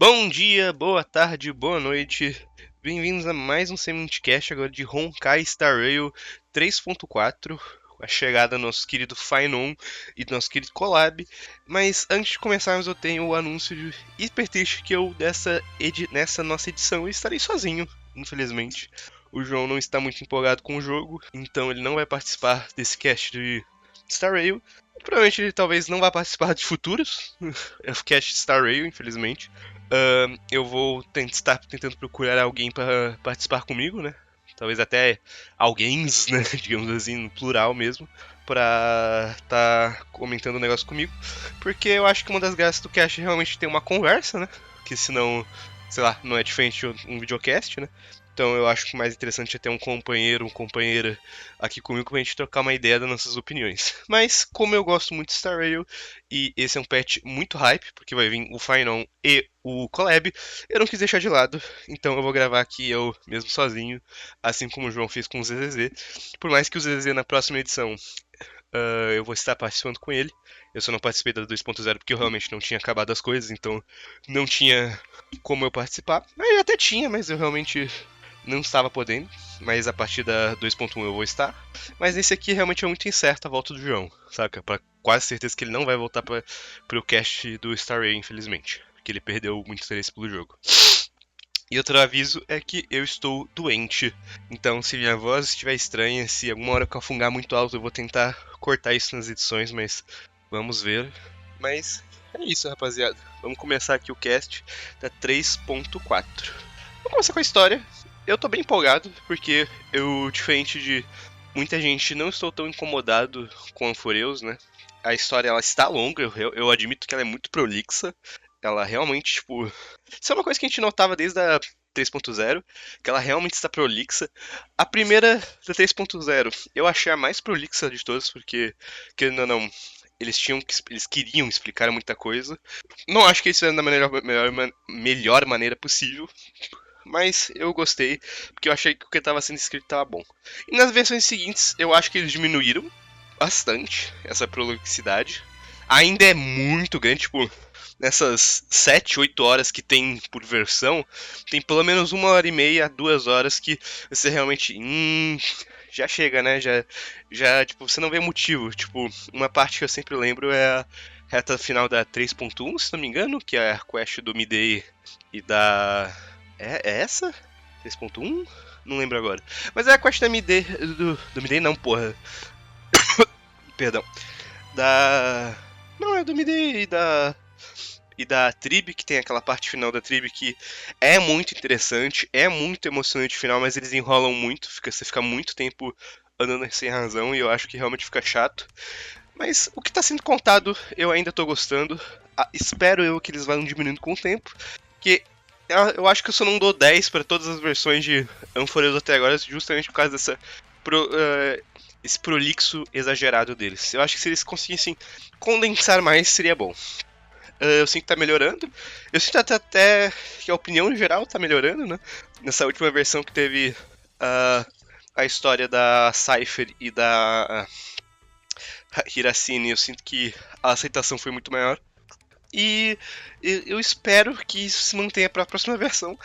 Bom dia, boa tarde, boa noite. Bem-vindos a mais um Sementcast agora de Honkai Star Rail 3.4, a chegada do nosso querido Finon e do nosso querido Collab. Mas antes de começarmos, eu tenho o anúncio hiper triste que nessa nossa edição eu estarei sozinho, infelizmente. O João não está muito empolgado com o jogo, então ele não vai participar desse cast de Star Rail. Provavelmente ele talvez não vá participar de futuros cast de Star Rail, infelizmente. Eu vou estar tentando procurar alguém para participar comigo, né? Talvez até alguém, né? Digamos assim, no plural mesmo, para estar comentando o negócio comigo. Porque eu acho que uma das graças do cast é realmente ter uma conversa, né? Que senão, sei lá, não é diferente de um videocast, né? Então eu acho que o mais interessante é ter um companheiro, uma companheira aqui comigo pra gente trocar uma ideia das nossas opiniões. Mas como eu gosto muito de Star Rail e esse é um patch muito hype, porque vai vir o Finon e o Collab, eu não quis deixar de lado, então eu vou gravar aqui eu mesmo sozinho, assim como o João fez com o ZZZ. Por mais que o ZZZ na próxima edição eu vou estar participando com ele. Eu só não participei da 2.0 porque eu realmente não tinha acabado as coisas, então não tinha como eu participar. Eu até tinha, mas eu realmente não estava podendo, mas a partir da 2.1 eu vou estar. Mas nesse aqui realmente é muito incerto a volta do João, saca? Pra quase certeza que ele não vai voltar pro cast do Star Rail, infelizmente. Porque ele perdeu muito interesse pelo jogo. E outro aviso é que eu estou doente. Então, se minha voz estiver estranha, se alguma hora eu cafungar muito alto, eu vou tentar cortar isso nas edições, mas vamos ver. Mas é isso, rapaziada. Vamos começar aqui o cast da 3.4. Vamos começar com a história. Eu tô bem empolgado, porque eu, diferente de muita gente, não estou tão incomodado com Anforeus, né? A história, ela está longa, eu admito que ela é muito prolixa. Ela realmente, tipo... Isso é uma coisa que a gente notava desde a 3.0, que ela realmente está prolixa. A primeira da 3.0, eu achei a mais prolixa de todas, porque, querendo ou não, eles queriam explicar muita coisa. Não acho que eles fizeram da melhor maneira possível, mas eu gostei, porque eu achei que o que estava sendo escrito estava bom. E nas versões seguintes, eu acho que eles diminuíram bastante essa prolixidade. Ainda é muito grande, tipo, nessas 7, 8 horas que tem por versão, tem pelo menos 1h30, 2 horas que você realmente. Já chega, né? Tipo, você não vê motivo. Tipo, uma parte que eu sempre lembro é a reta final da 3.1, se não me engano, que é a quest do Midday e da. É essa? 3.1? Não lembro agora. Mas é a quest da Midday. Do Midday não, porra. Perdão. Da. Não, é do Midday e da Tribe, que tem aquela parte final da Tribe que é muito interessante, é muito emocionante o final, mas eles enrolam muito, você fica muito tempo andando sem razão e eu acho que realmente fica chato. Mas o que está sendo contado eu ainda estou gostando. Espero eu que eles vão diminuindo com o tempo, porque eu acho que eu só não dou 10 para todas as versões de Amphoreus até agora, justamente por causa esse prolixo exagerado deles. Eu acho que se eles conseguissem condensar mais, seria bom. Eu sinto que tá melhorando. Eu sinto até que a opinião em geral tá melhorando, né? Nessa última versão que teve a história da Cypher e da Hiracine, eu sinto que a aceitação foi muito maior. E eu espero que isso se mantenha para a próxima versão.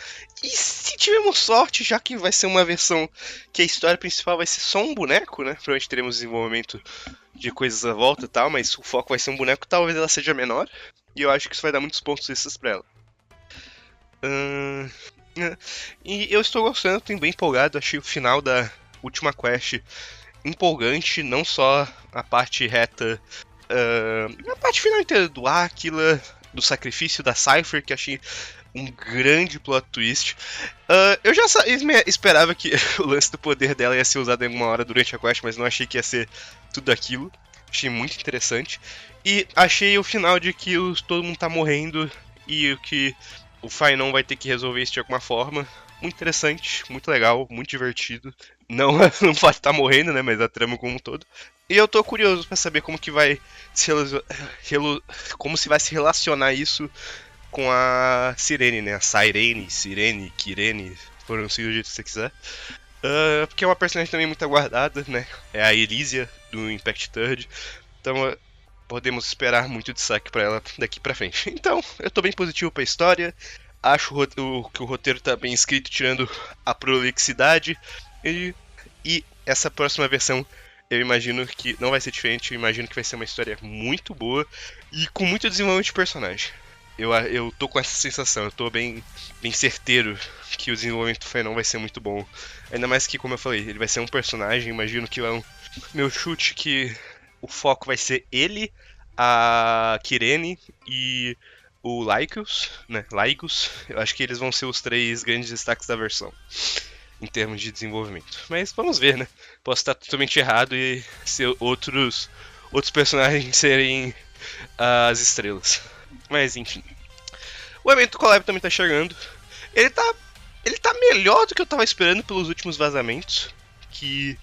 E se tivermos sorte, já que vai ser uma versão que a história principal vai ser só um boneco, né? Provavelmente teremos desenvolvimento de coisas à volta e tal, mas o foco vai ser um boneco, talvez ela seja menor. E eu acho que isso vai dar muitos pontos extras pra ela. E eu estou gostando, estou bem empolgado. Achei o final da última quest empolgante, não só a parte reta, a parte final inteira do Aquila, do sacrifício da Cypher, que achei um grande plot twist. Eu já esperava que o lance do poder dela ia ser usado em alguma hora durante a quest, mas não achei que ia ser tudo aquilo. Achei muito interessante. E achei o final de que todo mundo tá morrendo e que o Finon vai ter que resolver isso de alguma forma. Muito interessante, muito legal, muito divertido. Não, não pode estar morrendo, né? Mas a trama como um todo. E eu tô curioso pra saber como que vai como se vai se relacionar isso com a Sirene, né? A Sirene, Kirene, pronuncia do jeito que você quiser. Porque é uma personagem também muito aguardada, né? É a Elysia do Impact Third. Então podemos esperar muito destaque pra ela daqui pra frente. Então, eu tô bem positivo pra história. Acho que o roteiro tá bem escrito, tirando a prolixidade. E essa próxima versão, eu imagino que não vai ser diferente. Eu imagino que vai ser uma história muito boa e com muito desenvolvimento de personagem. Eu tô com essa sensação, eu tô bem certeiro que o desenvolvimento do Fenon vai ser muito bom. Ainda mais que, como eu falei, ele vai ser um personagem, imagino que é meu chute que o foco vai ser ele, a Kirene e o Lycus, né? Lycus. Eu acho que eles vão ser os três grandes destaques da versão em termos de desenvolvimento. Mas vamos ver, né? Posso estar totalmente errado e ser outros personagens serem as estrelas. Mas enfim. O evento Collab também tá chegando. Ele tá melhor do que eu tava esperando pelos últimos vazamentos. Que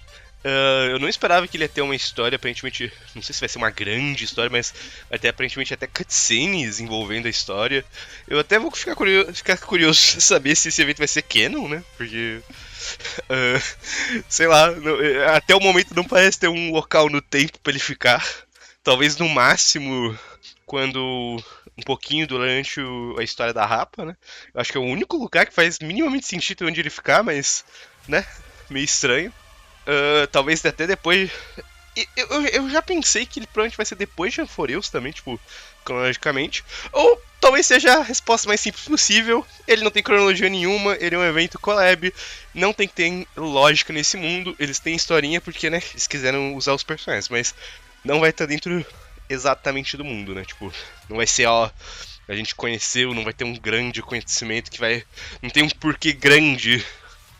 eu não esperava que ele ia ter uma história, aparentemente. Não sei se vai ser uma grande história, mas vai ter aparentemente até cutscenes envolvendo a história. Eu até vou ficar curioso saber se esse evento vai ser canon, né? Porque. Sei lá, até o momento não parece ter um local no tempo pra ele ficar. Talvez no máximo quando um pouquinho durante a história da Rapa, né? Eu acho que é o único lugar que faz minimamente sentido onde ele ficar, mas, né? Meio estranho. Talvez até depois. Eu já pensei que ele provavelmente vai ser depois de Anforeus também, tipo, cronologicamente. Ou talvez seja a resposta mais simples possível. Ele não tem cronologia nenhuma, ele é um evento collab, não tem que ter lógica nesse mundo. Eles têm historinha porque, né, eles quiseram usar os personagens, mas não vai estar dentro exatamente do mundo, né? Tipo, não vai ser, ó, a gente conheceu, não vai ter um grande conhecimento que vai. Não tem um porquê grande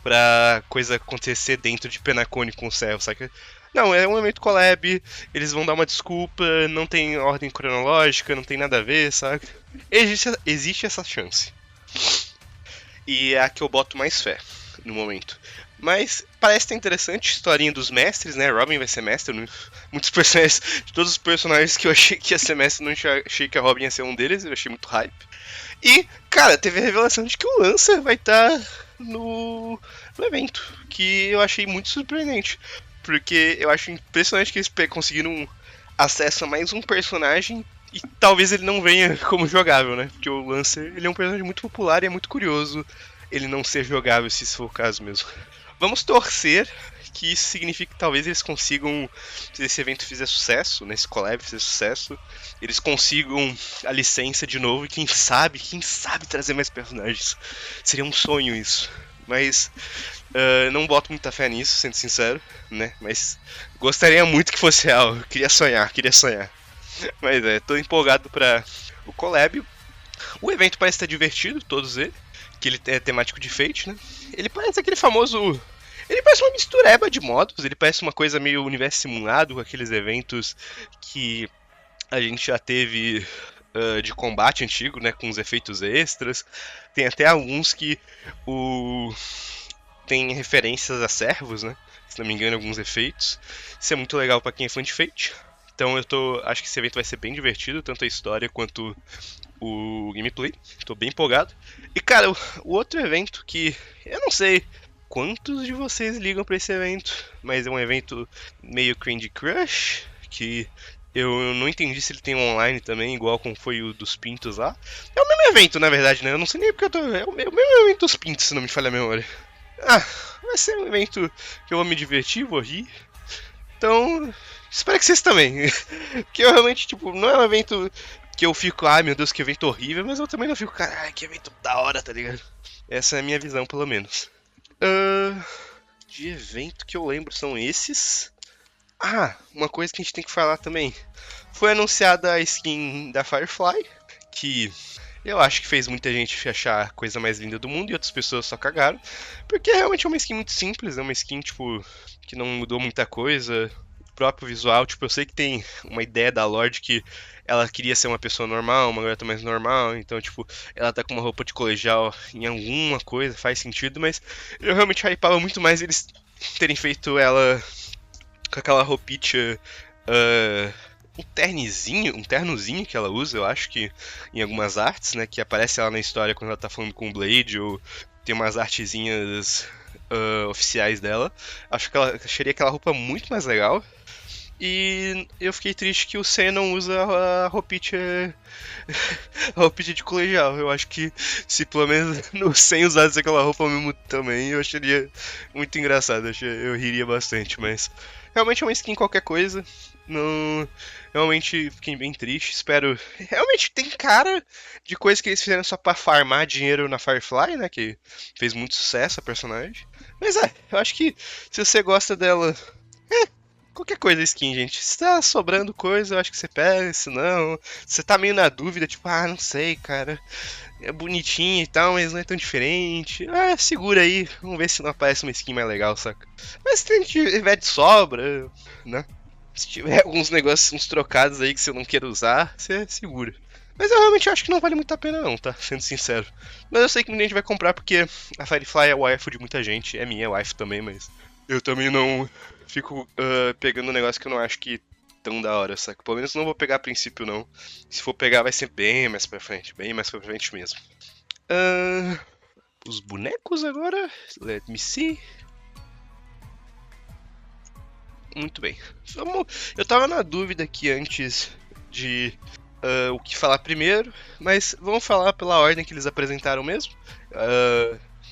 pra coisa acontecer dentro de Penacone com o Céu, saca? Não, é um evento collab, eles vão dar uma desculpa, não tem ordem cronológica, não tem nada a ver, saca? Existe essa chance. E é a que eu boto mais fé no momento. Mas parece ter interessante a historinha dos mestres, né? Robin vai ser mestre. Muitos personagens, de todos os personagens que eu achei que ia ser mestre, não achei que a Robin ia ser um deles. Eu achei muito hype. E, cara, teve a revelação de que o Lancer vai estar no evento, que eu achei muito surpreendente. Porque eu acho impressionante que eles conseguiram acesso a mais um personagem e talvez ele não venha como jogável, né? Porque o Lancer, ele é um personagem muito popular e é muito curioso ele não ser jogável, se isso for o caso mesmo. Vamos torcer que isso signifique que talvez eles consigam, se esse evento fizer sucesso, né, esse collab fizer sucesso, eles consigam a licença de novo e quem sabe trazer mais personagens. Seria um sonho isso. Mas não boto muita fé nisso, sendo sincero, né? Mas gostaria muito que fosse real. Queria sonhar. Mas tô empolgado para o collab. O evento parece estar divertido, todos eles. Que ele é temático de Fate, né? Ele parece aquele famoso. Ele parece uma mistureba de modos, ele parece uma coisa meio universo simulado, com aqueles eventos que a gente já teve de combate antigo, né? Com os efeitos extras. Tem até alguns que tem referências a servos, né? Se não me engano, alguns efeitos. Isso é muito legal para quem é fã de Fate. Então acho que esse evento vai ser bem divertido, tanto a história quanto o gameplay. Tô bem empolgado. E cara, o outro evento que eu não sei quantos de vocês ligam pra esse evento, mas é um evento meio Candy Crush, que eu não entendi se ele tem online também, igual como foi o dos Pintos lá. É o mesmo evento, na verdade, né? Eu não sei nem porque eu tô. É o mesmo evento dos Pintos, se não me falha a memória. Vai ser um evento que eu vou me divertir, vou rir. Então, espero que vocês também. Porque eu realmente, tipo, não é um evento que eu fico, ai meu Deus, que evento horrível, mas eu também não fico, caralho, que evento da hora, tá ligado? Essa é a minha visão, pelo menos. De evento que eu lembro são esses. Uma coisa que a gente tem que falar também. Foi anunciada a skin da Firefly, que eu acho que fez muita gente achar a coisa mais linda do mundo e outras pessoas só cagaram. Porque realmente é uma skin muito simples, é uma skin, tipo, que não mudou muita coisa. O próprio visual, tipo, eu sei que tem uma ideia da Lorde que ela queria ser uma pessoa normal, uma garota mais normal, então, tipo, ela tá com uma roupa de colegial em alguma coisa, faz sentido, mas eu realmente hypava muito mais eles terem feito ela com aquela roupinha, um ternozinho que ela usa, eu acho que em algumas artes, né, que aparece ela na história quando ela tá falando com o Blade, ou tem umas artezinhas oficiais dela. Acharia aquela roupa muito mais legal. E eu fiquei triste que o Sen não usa a roupinha, a roupinha de colegial. Eu acho que se pelo menos no Sen usasse aquela roupa mesmo também, eu acharia muito engraçado. Eu riria bastante, mas realmente é uma skin qualquer coisa. Não, realmente fiquei bem triste. Espero. Realmente tem cara de coisa que eles fizeram só pra farmar dinheiro na Firefly, né? Que fez muito sucesso a personagem. Mas eu acho que se você gosta dela, qualquer coisa skin, gente. Se tá sobrando coisa, eu acho que você pega. Se não, você tá meio na dúvida, tipo, não sei, cara. É bonitinho e tal, mas não é tão diferente. Segura aí. Vamos ver se não aparece uma skin mais legal, saca? Mas se tiver de sobra, né? Se tiver alguns negócios, uns trocados aí que você não queira usar, você segura. Mas eu realmente acho que não vale muito a pena não, tá? Sendo sincero. Mas eu sei que muita gente vai comprar porque a Firefly é waifu de muita gente. É minha waifu também, mas eu também não fico pegando um negócio que eu não acho que tão da hora, saca? Pelo menos não vou pegar a princípio, não. Se for pegar, vai ser bem mais pra frente. Bem mais pra frente mesmo. Os bonecos agora. Let me see. Muito bem. Eu tava na dúvida aqui antes de o que falar primeiro, mas vamos falar pela ordem que eles apresentaram mesmo.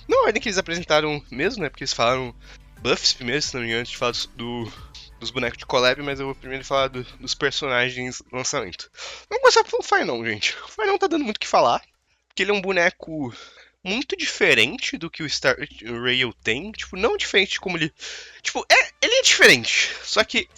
Não a ordem que eles apresentaram mesmo, né? Porque eles falaram buffs primeiro, se não me engano, antes de falar dos bonecos de collab, mas eu vou primeiro falar dos personagens lançamento. Vamos começar pelo Final, gente. O Final tá dando muito o que falar, porque ele é um boneco muito diferente do que o Star Rail tem. Tipo, não diferente como ele. Tipo, ele é diferente. Só que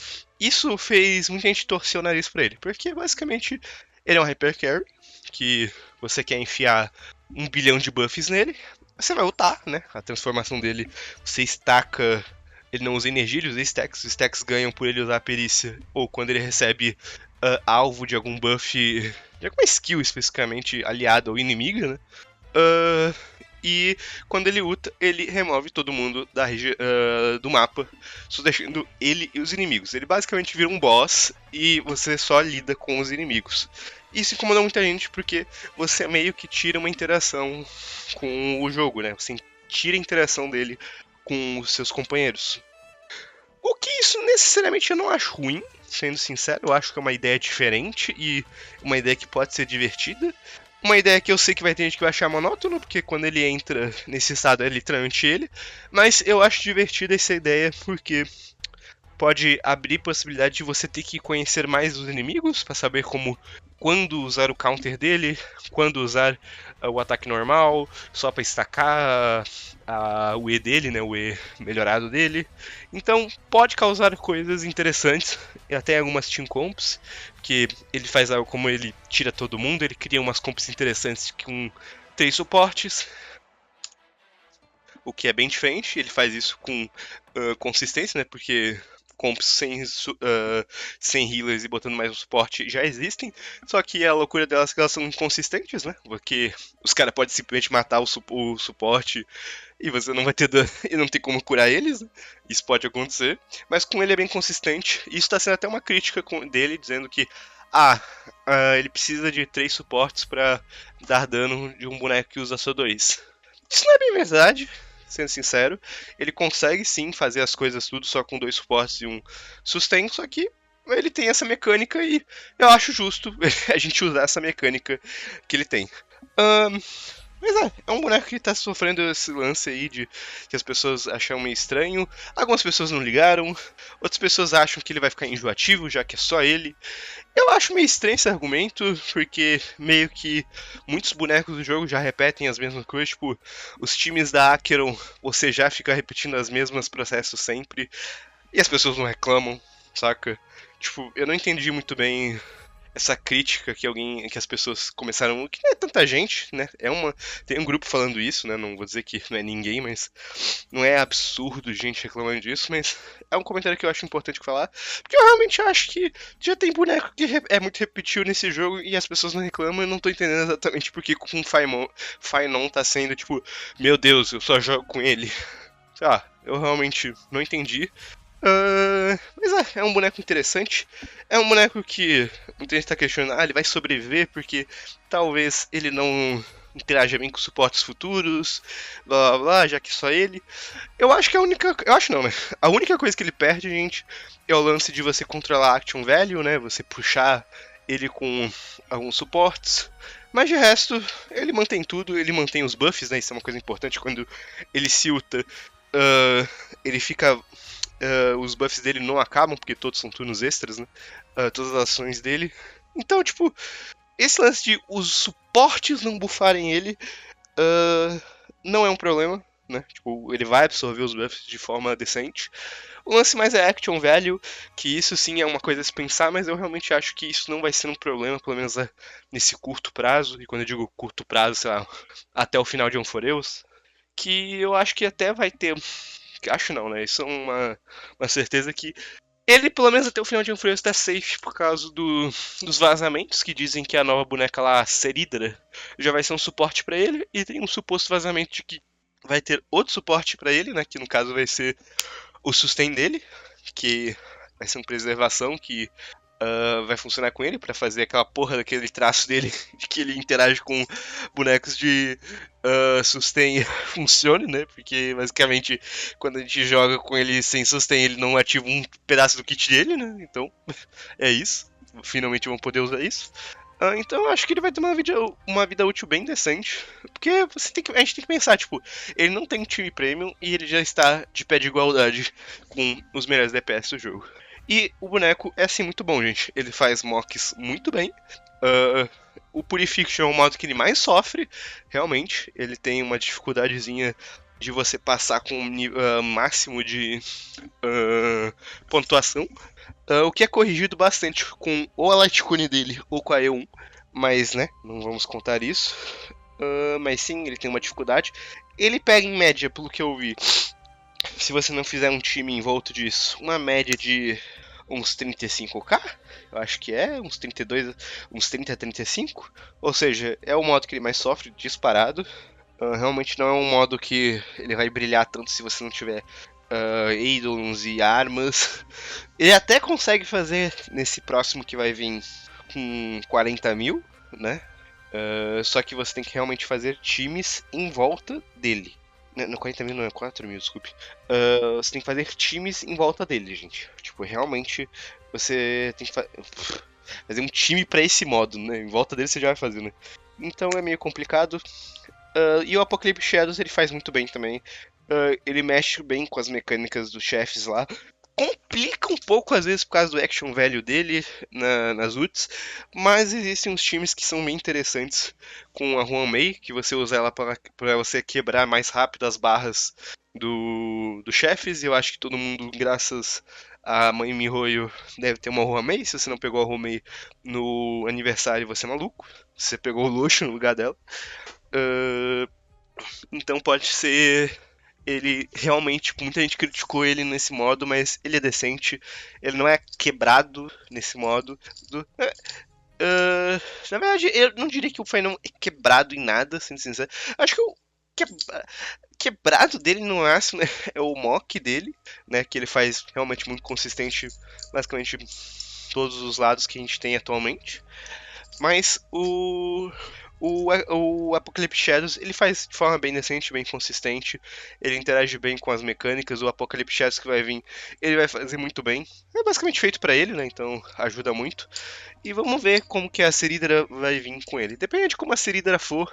isso fez muita gente torcer o nariz pra ele. Porque basicamente ele é um Hyper Carry, que você quer enfiar 1 bilhão de buffs nele. Você vai ultar, né? A transformação dele, você estaca. Ele não usa energia, ele usa stacks. Os stacks ganham por ele usar a perícia. Ou quando ele recebe alvo de algum buff. De alguma skill especificamente aliada ou inimiga, né? E quando ele ulta, ele remove todo mundo do mapa, só deixando ele e os inimigos. Ele basicamente vira um boss e você só lida com os inimigos. Isso incomoda muita gente porque você meio que tira uma interação com o jogo, né? Você tira a interação dele com os seus companheiros. O que isso necessariamente eu não acho ruim, sendo sincero, eu acho que é uma ideia diferente e uma ideia que pode ser divertida. Uma ideia que eu sei que vai ter gente que vai achar monótono, porque quando ele entra nesse estado é literalmente ele. Mas eu acho divertida essa ideia porque pode abrir possibilidade de você ter que conhecer mais os inimigos para saber quando usar o counter dele, quando usar o ataque normal, só para estacar o E dele, né, o E melhorado dele. Então pode causar coisas interessantes, e até algumas team comps, que ele faz algo como ele tira todo mundo, ele cria umas comps interessantes com 3 suportes, o que é bem diferente. Ele faz isso com consistência, né? Porque comps sem healers e botando mais um suporte já existem. Só que a loucura delas é que elas são inconsistentes, né? Porque os caras podem simplesmente matar o suporte e você não vai ter dano e não tem como curar eles, né? Isso pode acontecer. Mas com ele é bem consistente. E isso está sendo até uma crítica dele, dizendo que ele precisa de 3 suportes para dar dano de um boneco que usa só 2. Isso não é bem verdade, sendo sincero. Ele consegue sim fazer as coisas tudo só com 2 suportes e um sustain, só que ele tem essa mecânica e eu acho justo a gente usar essa mecânica que ele tem. Mas é um boneco que tá sofrendo esse lance aí de que as pessoas acham meio estranho. Algumas pessoas não ligaram, outras pessoas acham que ele vai ficar enjoativo, já que é só ele. Eu acho meio estranho esse argumento, porque meio que muitos bonecos do jogo já repetem as mesmas coisas, tipo, os times da Acheron, você já fica repetindo os mesmos processos sempre, e as pessoas não reclamam, saca? Tipo, eu não entendi muito bem essa crítica que as pessoas começaram, que não é tanta gente, né? Tem um grupo falando isso, né? Não vou dizer que não é ninguém, mas não é absurdo gente reclamando disso, mas é um comentário que eu acho importante falar, porque eu realmente acho que já tem boneco que é muito repetido nesse jogo e as pessoas não reclamam. Eu não tô entendendo exatamente porque com o Fainon tá sendo tipo, meu Deus, eu só jogo com ele. Eu realmente não entendi. Mas é um boneco interessante. É um boneco que muita gente tá questionando, ele vai sobreviver porque talvez ele não interaja bem com suportes futuros, blá blá blá, já que só ele. Eu acho que a única. Eu acho não, né? A única coisa que ele perde, gente, é o lance de você controlar a Action Value, né? Você puxar ele com alguns suportes. Mas de resto, ele mantém tudo, ele mantém os buffs, né? Isso é uma coisa importante quando ele se ulta. Ele fica. Os buffs dele não acabam, porque todos são turnos extras, né? Todas as ações dele. Então, tipo, esse lance de os suportes não buffarem ele não é um problema, né? Tipo, ele vai absorver os buffs de forma decente. O lance mais é action value, que isso sim é uma coisa a se pensar, mas eu realmente acho que isso não vai ser um problema, pelo menos nesse curto prazo. E quando eu digo curto prazo, sei lá, até o final de Unforeus, que eu acho que até vai ter. Acho não, né? Isso é uma certeza que ele, pelo menos até o final de Unforeus, está safe por causa dos vazamentos que dizem que a nova boneca lá, Seridra, já vai ser um suporte para ele. E tem um suposto vazamento de que vai ter outro suporte para ele, né? Que no caso vai ser o sustain dele, que vai ser uma preservação que vai funcionar com ele para fazer aquela porra daquele traço dele de que ele interage com bonecos de sustain funcione, né? Porque basicamente quando a gente joga com ele sem sustain, ele não ativa um pedaço do kit dele, né? Então é isso. Finalmente vão poder usar isso. Então eu acho que ele vai ter uma vida útil bem decente. Porque a gente tem que pensar, tipo, ele não tem um time premium e ele já está de pé de igualdade com os melhores DPS do jogo. E o boneco é assim muito bom, gente. Ele faz mocks muito bem. O Purification é o modo que ele mais sofre, realmente. Ele tem uma dificuldadezinha de você passar com um máximo de pontuação. O que é corrigido bastante com ou a Lightcone dele ou com a E1. Mas, né, não vamos contar isso. Mas sim, ele tem uma dificuldade. Ele pega em média, pelo que eu vi, se você não fizer um time em volta disso, uma média de uns 35k, eu acho que é, uns 32, uns 30 a 35, ou seja, é o modo que ele mais sofre, disparado. Realmente não é um modo que ele vai brilhar tanto se você não tiver Eidolons e armas. Ele até consegue fazer nesse próximo que vai vir com 40 mil, né? Só que você tem que realmente fazer times em volta dele. Não, 40 mil não é 4 mil, desculpe. Você tem que fazer times em volta dele, gente. Tipo, realmente você tem que fazer um time pra esse modo, né? Em volta dele você já vai fazer, né? Então é meio complicado. E o Apocalypse Shadows ele faz muito bem também. Ele mexe bem com as mecânicas dos chefes lá. Complica um pouco às vezes por causa do action value dele nas ults, mas existem uns times que são bem interessantes com a Huan Mei, que você usa ela para você quebrar mais rápido as barras dos chefes, e eu acho que todo mundo, graças a Mãe Mihoyo, deve ter uma Huan Mei. Se você não pegou a Huan Mei no aniversário, você é maluco. Você pegou o luxo no lugar dela. Então pode ser ele realmente, tipo, muita gente criticou ele nesse modo, mas ele é decente. Ele não é quebrado nesse modo. Na verdade, eu não diria que o Final é quebrado em nada, sendo sincero. Acho que o quebrado dele no máximo é o mock dele, né? Que ele faz realmente muito consistente, basicamente todos os lados que a gente tem atualmente. Mas o Apocalypse Shadows ele faz de forma bem decente, bem consistente. Ele interage bem com as mecânicas. O Apocalypse Shadows que vai vir, ele vai fazer muito bem. É basicamente feito pra ele, né? Então ajuda muito. E vamos ver como que a Seridra vai vir com ele. Depende de como a Seridra for.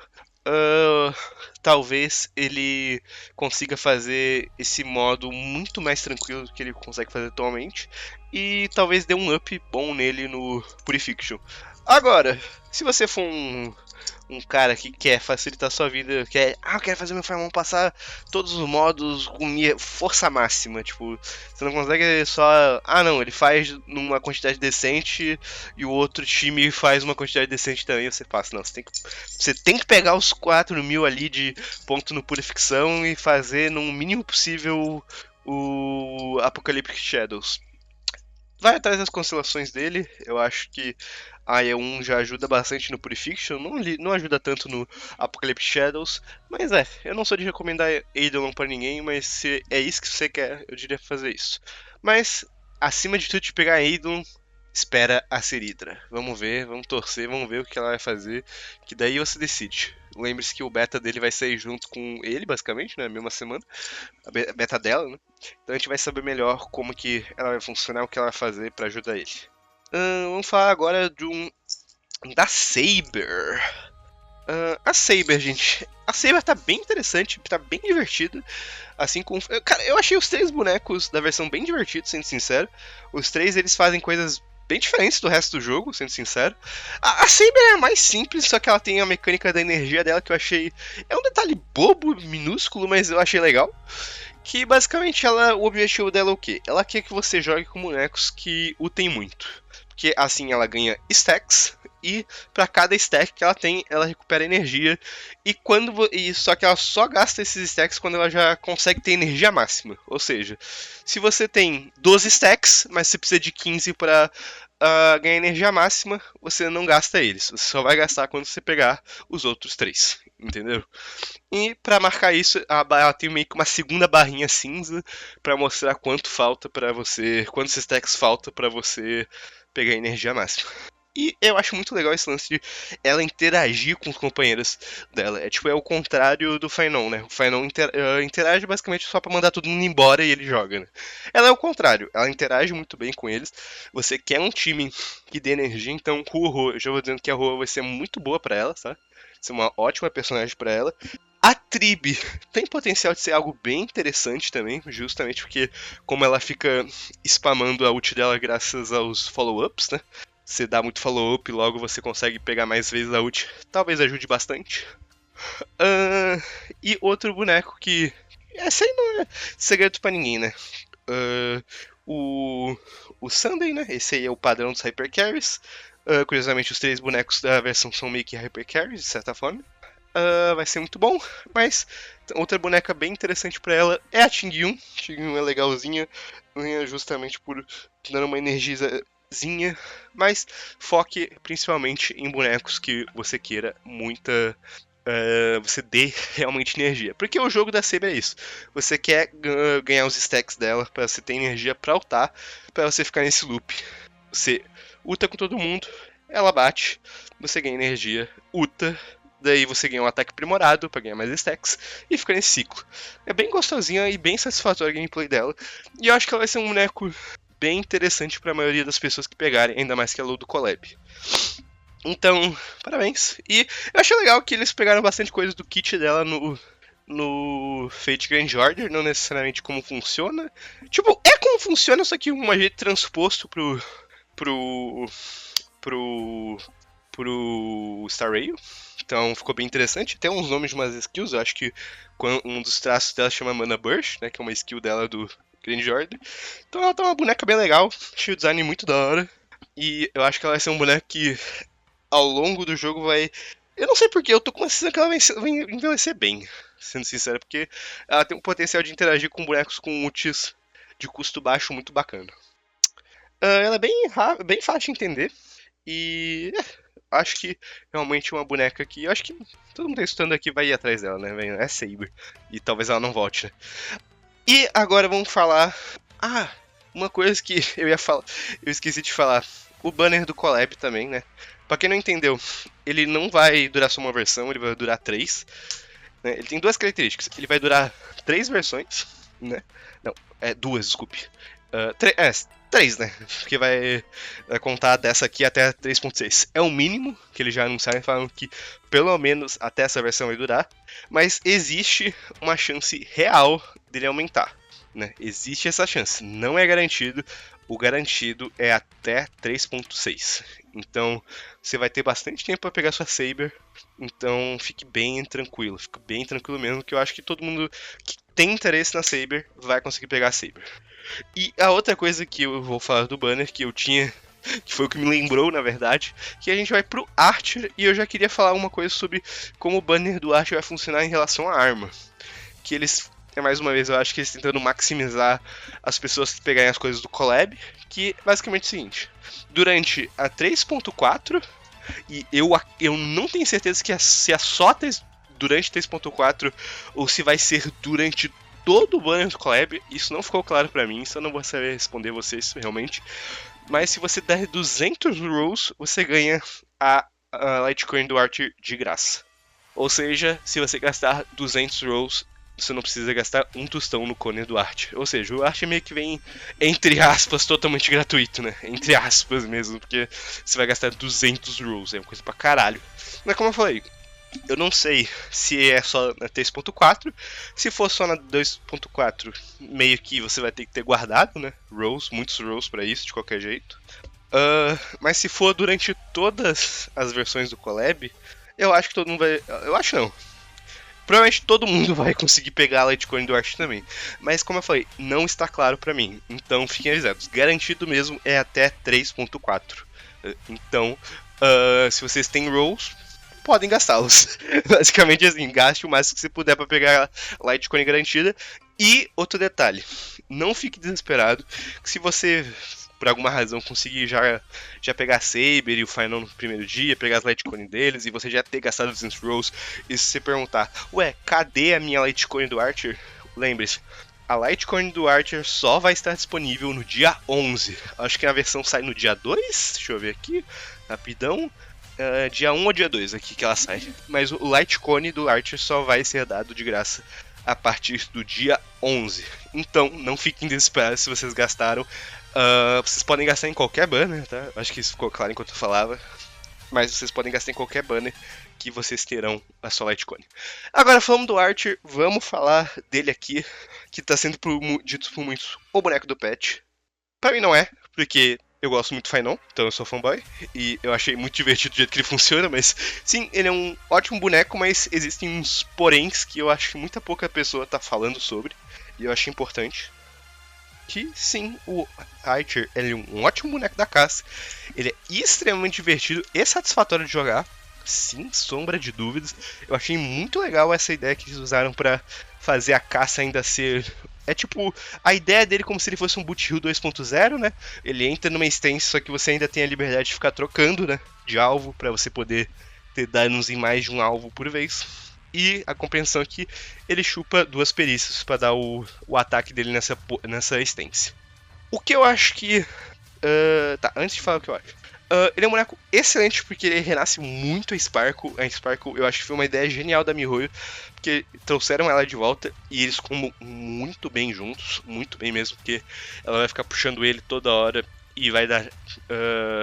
Talvez ele consiga fazer esse modo muito mais tranquilo do que ele consegue fazer atualmente. E talvez dê um up bom nele no Purification. Agora, se você for um cara que quer facilitar a sua vida, eu quero fazer meu Filemon passar todos os modos com minha força máxima, tipo, você não consegue só, não, ele faz numa quantidade decente e o outro time faz uma quantidade decente também, você passa, não, você tem que pegar os 4 mil ali de ponto no Purificação e fazer no mínimo possível o Apocalyptic Shadows. Vai atrás das constelações dele. Eu acho que a E1 já ajuda bastante no Purification. Não ajuda tanto no Apocalypse Shadows. Mas eu não sou de recomendar Eidolon pra ninguém. Mas se é isso que você quer, eu diria fazer isso. Mas, acima de tudo, de pegar Eidolon, espera a Seridra. Vamos ver, vamos torcer, vamos ver o que ela vai fazer, que daí você decide. Lembre-se que o beta dele vai sair junto com ele, basicamente, né, na mesma semana, a beta dela, né? Então a gente vai saber melhor como que ela vai funcionar, o que ela vai fazer pra ajudar ele. Vamos falar agora da Saber. A Saber, gente. A Saber tá bem interessante, tá bem divertida. Assim como. Cara, eu achei os 3 bonecos da versão bem divertidos, sendo sincero. Os 3 eles fazem coisas bem diferentes do resto do jogo, sendo sincero. A Saber é mais simples, só que ela tem a mecânica da energia dela que eu achei. É um detalhe bobo, minúsculo, mas eu achei legal. Que basicamente o objetivo dela é o quê? Ela quer que você jogue com bonecos que utem muito. Porque assim ela ganha stacks e para cada stack que ela tem, ela recupera energia. Só que ela só gasta esses stacks quando ela já consegue ter energia máxima. Ou seja, se você tem 12 stacks, mas você precisa de 15 para ganhar energia máxima, você não gasta eles. Você só vai gastar quando você pegar os outros 3. Entendeu? E para marcar isso, ela tem meio que uma segunda barrinha cinza para mostrar quanto falta para você, quantos stacks falta para você pegar a energia máxima. E eu acho muito legal esse lance de ela interagir com os companheiros dela. É o contrário do Fainon, né? O Fainon interage basicamente só pra mandar todo mundo embora e ele joga, né? Ela é o contrário, ela interage muito bem com eles. Você quer um time que dê energia, então com o Rô, eu já vou dizendo que a Rô vai ser muito boa pra ela, tá? Vai ser uma ótima personagem pra ela. A Tribe tem potencial de ser algo bem interessante também, justamente porque como ela fica spamando a ult dela graças aos follow-ups, né? Você dá muito follow-up e logo você consegue pegar mais vezes a ult. Talvez ajude bastante. E outro boneco que... Esse aí não é segredo pra ninguém, né? O Sunday, né? Esse aí é o padrão dos Hyper Carries. Curiosamente, os 3 bonecos da versão são meio que Hyper Carries, de certa forma. Vai ser muito bom, mas outra boneca bem interessante pra ela é a Ting-Yun. Ting-Yun é legalzinha, justamente por dando uma energiazinha, mas foque principalmente em bonecos que você queira você dê realmente energia. Porque o jogo da Saber é isso. Você quer ganhar os stacks dela para você ter energia pra ultar, para você ficar nesse loop. Você ulta com todo mundo, ela bate, você ganha energia, ulta, daí você ganha um ataque aprimorado pra ganhar mais stacks e fica nesse ciclo. É bem gostosinha e bem satisfatória a gameplay dela. E eu acho que ela vai ser um boneco bem interessante pra maioria das pessoas que pegarem, ainda mais que ela é do Collab. Então, parabéns. E eu achei legal que eles pegaram bastante coisa do kit dela no Fate Grand Order, não necessariamente como funciona. Tipo, é como funciona, só que um jeito transposto pro Star Rail. Então ficou bem interessante. Tem uns nomes de umas skills. Eu acho que um dos traços dela chama Mana Burst, né? Que é uma skill dela do Grand Order. Então ela tá uma boneca bem legal. Achei o design muito da hora. E eu acho que ela vai ser um boneco que ao longo do jogo vai... Eu não sei porque, eu tô com a sensação que ela vai envelhecer bem, sendo sincero, porque ela tem um potencial de interagir com bonecos com ultis de custo baixo muito bacana. Ela é bem fácil de entender e acho que realmente uma boneca que... Eu acho que todo mundo tá estudando aqui vai ir atrás dela, né? É Saber. E talvez ela não volte, né? E agora vamos falar... uma coisa que eu ia falar... Eu esqueci de falar. O banner do Collab também, né? Pra quem não entendeu, ele não vai durar só uma versão, ele vai durar 3. Né? Ele tem 2 características. Ele vai durar 3 versões, né? Não, 2, desculpe. 3, né? Porque vai contar dessa aqui até 3.6. É o mínimo que eles já anunciaram, falando que pelo menos até essa versão vai durar. Mas existe uma chance real dele aumentar. Né? Existe essa chance, não é garantido. O garantido é até 3.6. Então você vai ter bastante tempo para pegar sua Saber. Então fique bem tranquilo mesmo, que eu acho que todo mundo que tem interesse na Saber vai conseguir pegar a Saber. E a outra coisa que eu vou falar do banner que eu tinha, que foi o que me lembrou na verdade, que a gente vai pro Archer, e eu já queria falar uma coisa sobre como o banner do Archer vai funcionar em relação à arma. Que eles... mais uma vez, eu acho que eles tentando maximizar as pessoas que pegarem as coisas do Collab, que basicamente é o seguinte: durante a 3.4, e eu não tenho certeza que se é só durante 3.4 ou se vai ser durante todo o banner do Collab, isso não ficou claro pra mim, isso eu não vou saber responder vocês realmente. Mas se você der 200 rolls, você ganha a Litecoin do Archer de graça. Ou seja, se você gastar 200 rolls, você não precisa gastar um tostão no cone do Archer. Ou seja, o Archer meio que vem, entre aspas, totalmente gratuito, né? Entre aspas mesmo, porque você vai gastar 200 rolls, é uma coisa pra caralho. Mas como eu falei, eu não sei se é só na 3.4. Se for só na 2.4, meio que você vai ter que ter guardado, né? Rolls, muitos rolls pra isso, de qualquer jeito. Mas se for durante todas as versões do Collab, eu acho que todo mundo vai. Eu acho não. Provavelmente todo mundo vai conseguir pegar a Litecoin do Arch também. Mas como eu falei, não está claro pra mim. Então fiquem avisados. Garantido mesmo é até 3.4. Então, se vocês têm rolls, podem gastá-los. Basicamente assim, gaste o máximo que você puder para pegar a Litecoin garantida. E outro detalhe, não fique desesperado que se você por alguma razão conseguir já pegar a Saber e o Final no primeiro dia, pegar as Litecoin deles e você já ter gastado 200 rolls, e se você perguntar, ué, cadê a minha Litecoin do Archer? Lembre-se, a Litecoin do Archer só vai estar disponível no dia 11. Acho que a versão sai no dia 2, deixa eu ver aqui, rapidão. Dia 1 ou dia 2 aqui que ela sai. Mas o Litecoin do Archer só vai ser dado de graça a partir do dia 11. Então, não fiquem desesperados se vocês gastaram. Vocês podem gastar em qualquer banner, tá? Acho que isso ficou claro enquanto eu falava. Mas vocês podem gastar em qualquer banner que vocês terão a sua Litecoin. Agora, falando do Archer, vamos falar dele aqui, que tá sendo dito por muitos o boneco do patch. Pra mim não é, porque eu gosto muito do Fainon, então eu sou fanboy, e eu achei muito divertido o jeito que ele funciona, mas sim, ele é um ótimo boneco, mas existem uns poréns que eu acho que muita pouca pessoa tá falando sobre, e eu acho importante. Que sim, o Archer ele é um ótimo boneco da caça, ele é extremamente divertido e satisfatório de jogar, sem sombra de dúvidas. Eu achei muito legal essa ideia que eles usaram pra fazer a caça ainda ser. É tipo, a ideia dele como se ele fosse um Boot Hill 2.0, né? Ele entra numa stance, só que você ainda tem a liberdade de ficar trocando, né? De alvo, pra você poder ter danos em mais de um alvo por vez. E a compreensão é que ele chupa 2 perícias pra dar o ataque dele nessa stance. O que eu acho que. Tá, antes de falar o que eu acho. Ele é um boneco excelente porque ele renasce muito a Sparkle. A Sparkle eu acho que foi uma ideia genial da MiHoYo, porque trouxeram ela de volta e eles combam muito bem juntos, muito bem mesmo, porque ela vai ficar puxando ele toda hora e vai dar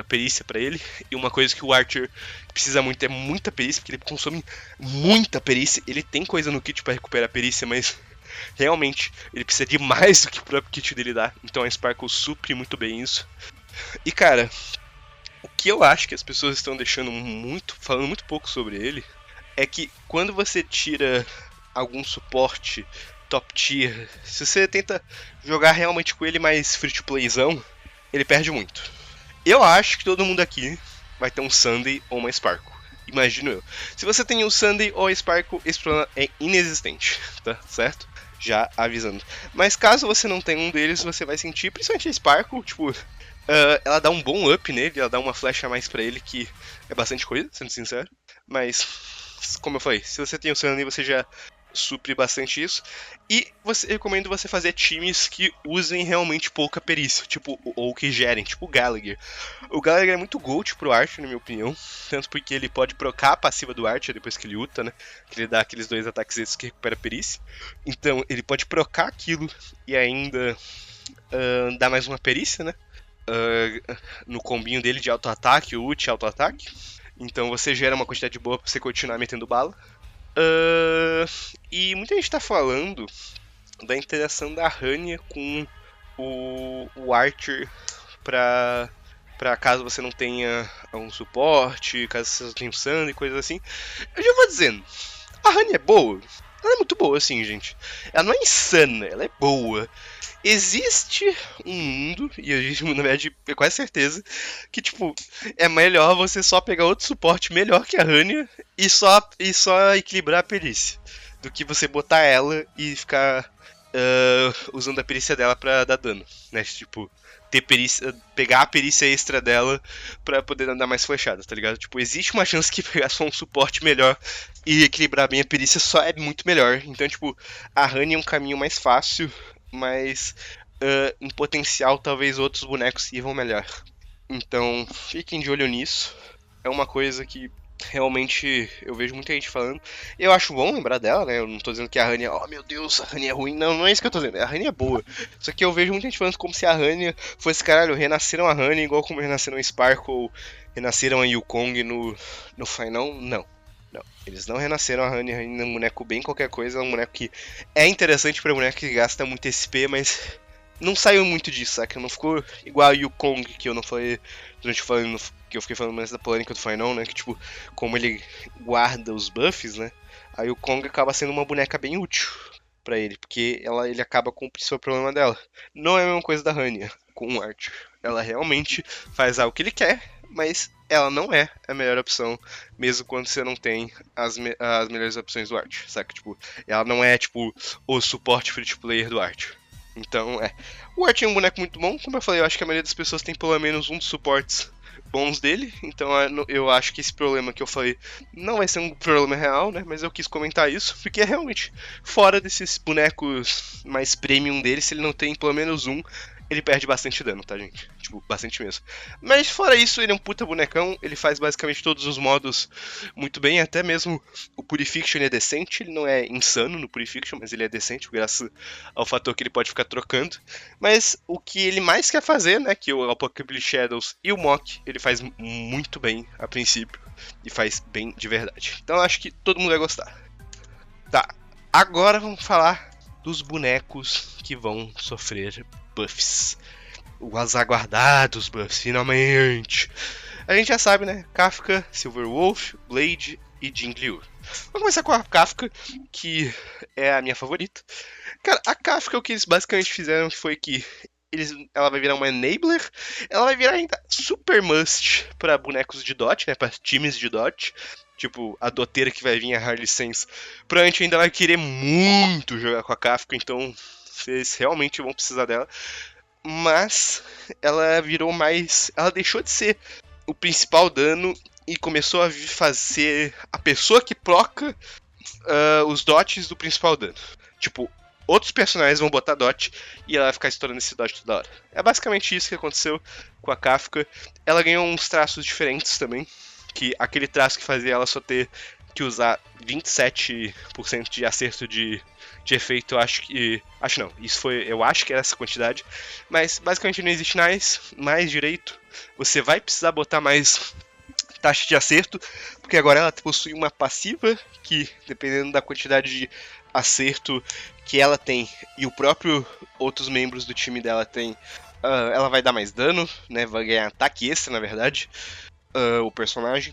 perícia pra ele. E uma coisa que o Archer precisa muito é muita perícia, porque ele consome muita perícia. Ele tem coisa no kit pra recuperar a perícia, mas realmente ele precisa de mais do que o próprio kit dele dá. Então a Sparkle supre muito bem isso. E cara, o que eu acho que as pessoas estão falando muito pouco sobre ele, é que quando você tira algum suporte top tier, se você tenta jogar realmente com ele mais free to playzão, ele perde muito. Eu acho que todo mundo aqui vai ter um Sunday ou uma Sparkle. Imagino eu. Se você tem um Sunday ou a Sparkle, esse problema é inexistente, tá certo? Já avisando. Mas caso você não tenha um deles, você vai sentir, principalmente a Sparkle, tipo, ela dá um bom up nele, ela dá uma flecha a mais pra ele, que é bastante coisa, sendo sincero. Mas, como eu falei, se você tem o Sunday, você já supre bastante isso. E recomendo você fazer times que usem realmente pouca perícia, tipo, ou que gerem, tipo o Gallagher. O Gallagher é muito gold pro Archer, na minha opinião, tanto porque ele pode procar a passiva do Archer depois que ele ulta, né? Que ele dá aqueles 2 ataques que recupera a perícia. Então ele pode procar aquilo e ainda dar mais uma perícia, né? No combinho dele de auto-ataque, ult e auto-ataque. Então você gera uma quantidade boa pra você continuar metendo bala. E muita gente tá falando da interação da Hania com o Archer pra caso você não tenha um suporte, caso você não tenha um Sand e coisas assim. Eu já vou dizendo, a Hania é boa. Ela é muito boa, assim, gente. Ela não é insana, ela é boa. Existe um mundo, e a gente, na verdade, é quase certeza, que, tipo, é melhor você só pegar outro suporte melhor que a Hania e só equilibrar a perícia, do que você botar ela e ficar usando a perícia dela pra dar dano, né? Tipo, pegar a perícia extra dela pra poder dar mais flechadas, tá ligado? Tipo, existe uma chance que pegar só um suporte melhor e equilibrar bem a perícia só é muito melhor. Então, tipo, a Hania é um caminho mais fácil, mas em potencial talvez outros bonecos sirvam melhor. Então, fiquem de olho nisso. É uma coisa que realmente eu vejo muita gente falando. Eu acho bom lembrar dela, né? Eu não tô dizendo que a Rania, oh meu Deus, a Rania é ruim. Não, não é isso que eu tô dizendo. A Rania é boa. Só que eu vejo muita gente falando como se a Rania fosse, caralho, renasceram a Rania igual como renasceram a Sparkle, renasceram a Yukong no Final. Não. Não, eles não renasceram a Rania. A Rania é um boneco bem qualquer coisa. É um boneco que é interessante pra boneco que gasta muito SP, mas não saiu muito disso, saca? Não ficou igual a Yukong, que eu não falei durante o falando que eu fiquei falando mais da polêmica do Final, né? Que tipo, como ele guarda os buffs, né? A Yukong acaba sendo uma boneca bem útil pra ele, porque ele acaba com o principal problema dela. Não é a mesma coisa da Rania com o Archer. Ela realmente faz algo que ele quer, mas ela não é a melhor opção, mesmo quando você não tem as melhores opções do Archer, saca? Tipo, ela não é tipo o suporte free to player do Archer. Então, o Art é um boneco muito bom. Como eu falei, eu acho que a maioria das pessoas tem pelo menos um dos suportes bons dele. Então, eu acho que esse problema que eu falei não vai ser um problema real, né? Mas eu quis comentar isso, porque é realmente fora desses bonecos mais premium dele, se ele não tem pelo menos um, ele perde bastante dano, tá, gente? Tipo, bastante mesmo. Mas fora isso, ele é um puta bonecão, ele faz basicamente todos os modos muito bem, até mesmo o Purification é decente, ele não é insano no Purification, mas ele é decente, graças ao fator que ele pode ficar trocando. Mas o que ele mais quer fazer, né, que o Apocalypse Shadows e o Mock, ele faz muito bem a princípio, e faz bem de verdade. Então eu acho que todo mundo vai gostar. Tá, agora vamos falar dos bonecos que vão sofrer buffs. Os aguardados buffs, finalmente. A gente já sabe, né? Kafka, Silverwolf, Blade e Jingliu. Vamos começar com a Kafka, que é a minha favorita. Cara, a Kafka, o que eles basicamente fizeram foi que ela vai virar uma enabler, ela vai virar ainda super must para bonecos de dot, né, para times de dot. Tipo, a doteira que vai vir, a Harley Sense, provavelmente ainda vai querer muito jogar com a Kafka, então vocês realmente vão precisar dela. Mas ela virou mais. Ela deixou de ser o principal dano e começou a fazer a pessoa que proca os dots do principal dano. Tipo, outros personagens vão botar dot e ela vai ficar estourando esse dot toda hora. É basicamente isso que aconteceu com a Kafka. Ela ganhou uns traços diferentes também, que aquele traço que fazia ela só ter que usar 27% de acerto de efeito, eu acho que. Acho não, isso foi. Eu acho que era essa quantidade. Mas basicamente não existe mais direito. Você vai precisar botar mais taxa de acerto, porque agora ela possui uma passiva que, dependendo da quantidade de acerto que ela tem e o próprio outros membros do time dela tem, ela vai dar mais dano, né? Vai ganhar ataque extra, na verdade, o personagem.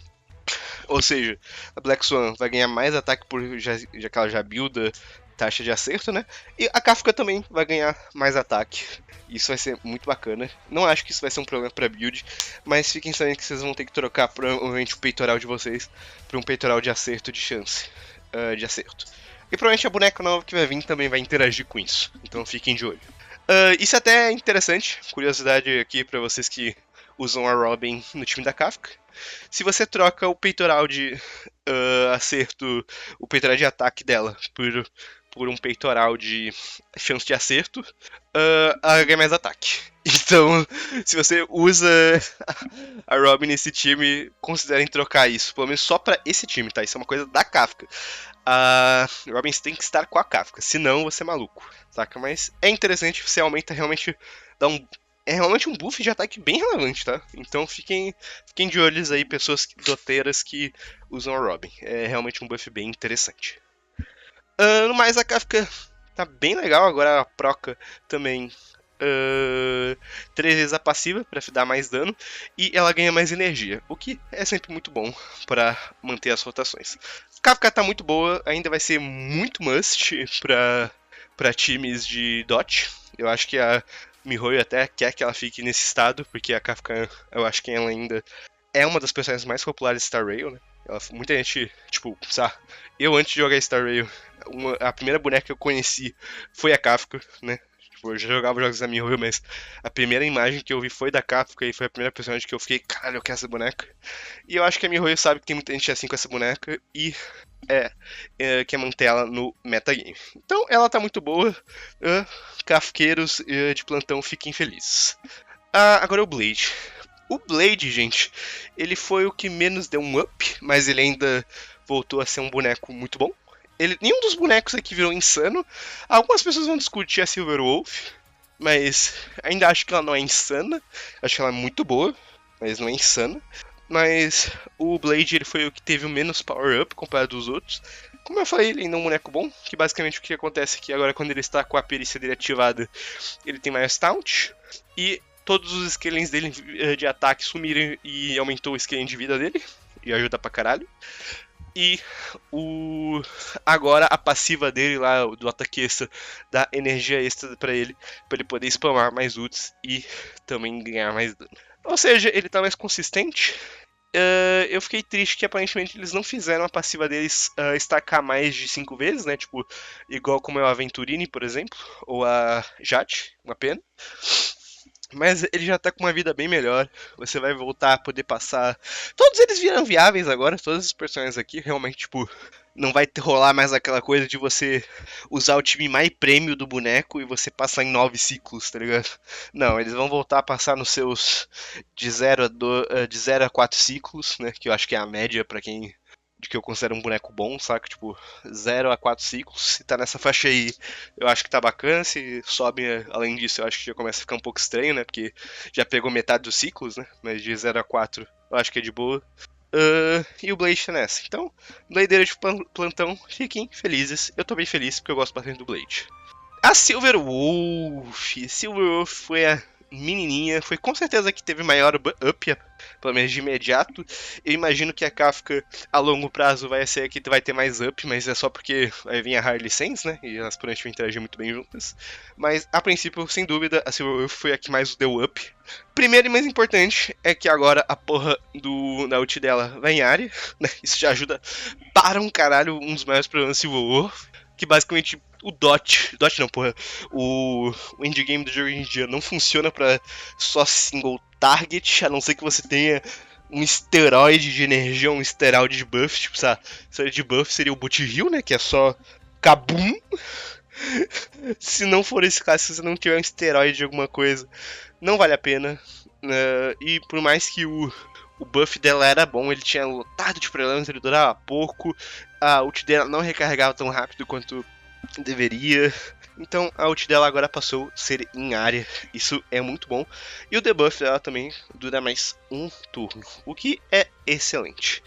Ou seja, a Black Swan vai ganhar mais ataque já que ela já builda taxa de acerto, né? E a Kafka também vai ganhar mais ataque. Isso vai ser muito bacana. Não acho que isso vai ser um problema para build, mas fiquem sabendo que vocês vão ter que trocar provavelmente o peitoral de vocês para um peitoral de acerto de chance de acerto. E provavelmente a boneca nova que vai vir também vai interagir com isso. Então fiquem de olho. Isso até é interessante, curiosidade aqui para vocês que usam a Robin no time da Kafka. Se você troca o peitoral de acerto, o peitoral de ataque dela por um peitoral de chance de acerto, ela ganha mais ataque. Então, se você usa a Robin nesse time, considerem trocar isso. Pelo menos só pra esse time, tá? Isso é uma coisa da Kafka. A Robin tem que estar com a Kafka, senão você é maluco, saca? Mas é interessante, você aumenta realmente, é realmente um buff de ataque bem relevante, tá? Então fiquem de olhos aí, pessoas doteiras que usam a Robin. É realmente um buff bem interessante. No mais, a Kafka tá bem legal, agora a proca também. 3 vezes a passiva para dar mais dano e ela ganha mais energia, o que é sempre muito bom para manter as rotações. Kafka tá muito boa, ainda vai ser muito must para times de dot. Eu acho que a Mihoyo até quer que ela fique nesse estado, porque a Kafka, eu acho que ela ainda é uma das personagens mais populares de Star Rail, né? Muita gente, tipo, sabe, eu antes de jogar Star Rail, a primeira boneca que eu conheci foi a Kafka, né? Tipo, eu já jogava jogos da Mihoyo, mas a primeira imagem que eu vi foi da Kafka e foi a primeira personagem que eu fiquei, caralho, eu quero essa boneca. E eu acho que a Mihoyo sabe que tem muita gente assim com essa boneca e quer manter ela no metagame. Então ela tá muito boa. Kafqueiros de plantão, fiquem felizes. Agora o Blade. O Blade, gente, ele foi o que menos deu um up, mas ele ainda voltou a ser um boneco muito bom. Nenhum dos bonecos aqui virou insano. Algumas pessoas vão discutir a Silver Wolf, mas ainda acho que ela não é insana. Acho que ela é muito boa, mas não é insana. Mas o Blade ele foi o que teve o menos power-up comparado aos outros. Como eu falei, ele ainda é um boneco bom, que basicamente o que acontece é que agora quando ele está com a perícia dele ativada, ele tem mais taunt, e todos os skillings dele de ataque sumiram e aumentou o skilling de vida dele, e ajuda pra caralho. E agora a passiva dele lá, do ataque extra, dá energia extra pra ele poder spamar mais ults e também ganhar mais dano. Ou seja, ele tá mais consistente. Eu fiquei triste que aparentemente eles não fizeram a passiva deles estacar mais de 5 vezes, né? Tipo, igual como é o Aventurini, por exemplo, ou a Jade, uma pena. Mas ele já tá com uma vida bem melhor. Você vai voltar a poder passar. Todos eles viram viáveis agora, todos os personagens aqui. Realmente, tipo, não vai rolar mais aquela coisa de você usar o time mais prêmio do boneco e você passar em 9 ciclos, tá ligado? Não, eles vão voltar a passar nos seus de 0 a 4 ciclos, né? Que eu acho que é a média pra quem. De que eu considero um boneco bom, saca? Tipo, 0 a 4 ciclos. Se tá nessa faixa aí, eu acho que tá bacana. Se sobe além disso, eu acho que já começa a ficar um pouco estranho, né? Porque já pegou metade dos ciclos, né? Mas de 0 a 4 eu acho que é de boa. E o Blade tá nessa. Então, Bladeira de plantão, fiquem felizes. Eu tô bem feliz porque eu gosto bastante do Blade. A Silver Wolf. Silver Wolf foi a menininha, foi com certeza que teve maior up, pelo menos de imediato. Eu imagino que a Kafka a longo prazo vai ser a que vai ter mais up, mas é só porque vai vir a Harley Sense, né? E elas provavelmente vão interagir muito bem juntas. Mas a princípio, sem dúvida, a Silver Wolf foi a que mais deu up. Primeiro e mais importante é que agora a porra da ult dela vai em área, né? Isso já ajuda para um caralho, um dos maiores problemas da Silver Wolf. Que basicamente o Dot não, porra, o endgame do jogo hoje em dia não funciona pra só single target, a não ser que você tenha um esteroide de energia, um esteroide de buff, tipo, sabe? Esteroide de buff seria o Boot Heal, né, que é só kabum. Se não for esse caso, se você não tiver um esteroide de alguma coisa, não vale a pena. E por mais que o buff dela era bom, ele tinha lotado de problemas, ele durava pouco, a ult dela não recarregava tão rápido quanto deveria. Então a ult dela agora passou a ser em área, isso é muito bom. E o debuff dela também dura mais um turno, o que é excelente.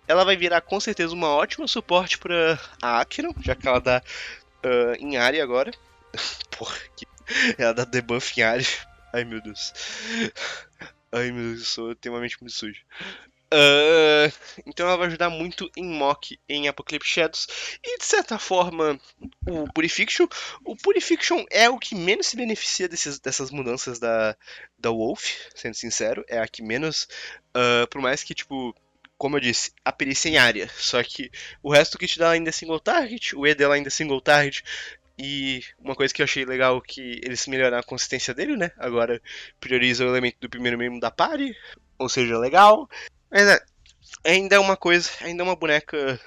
Ela vai virar com certeza uma ótima suporte para a Acheron, já que ela dá em área agora. Porra, ela dá debuff em área. Ai meu Deus. Ai meu Deus, eu tenho uma mente muito suja. Então ela vai ajudar muito em Mock, em Apocalypse Shadows. E de certa forma, o Purification. O Purification é o que menos se beneficia dessas mudanças da Wolf, sendo sincero. É a que menos. Por mais que, tipo, como eu disse, a perícia em área. Só que o resto que te dá ainda é single target, o E dela ainda é single target. E uma coisa que eu achei legal que eles melhoraram a consistência dele, né? Agora prioriza o elemento do primeiro membro da party, ou seja, legal. Mas ainda é uma coisa, ainda é uma boneca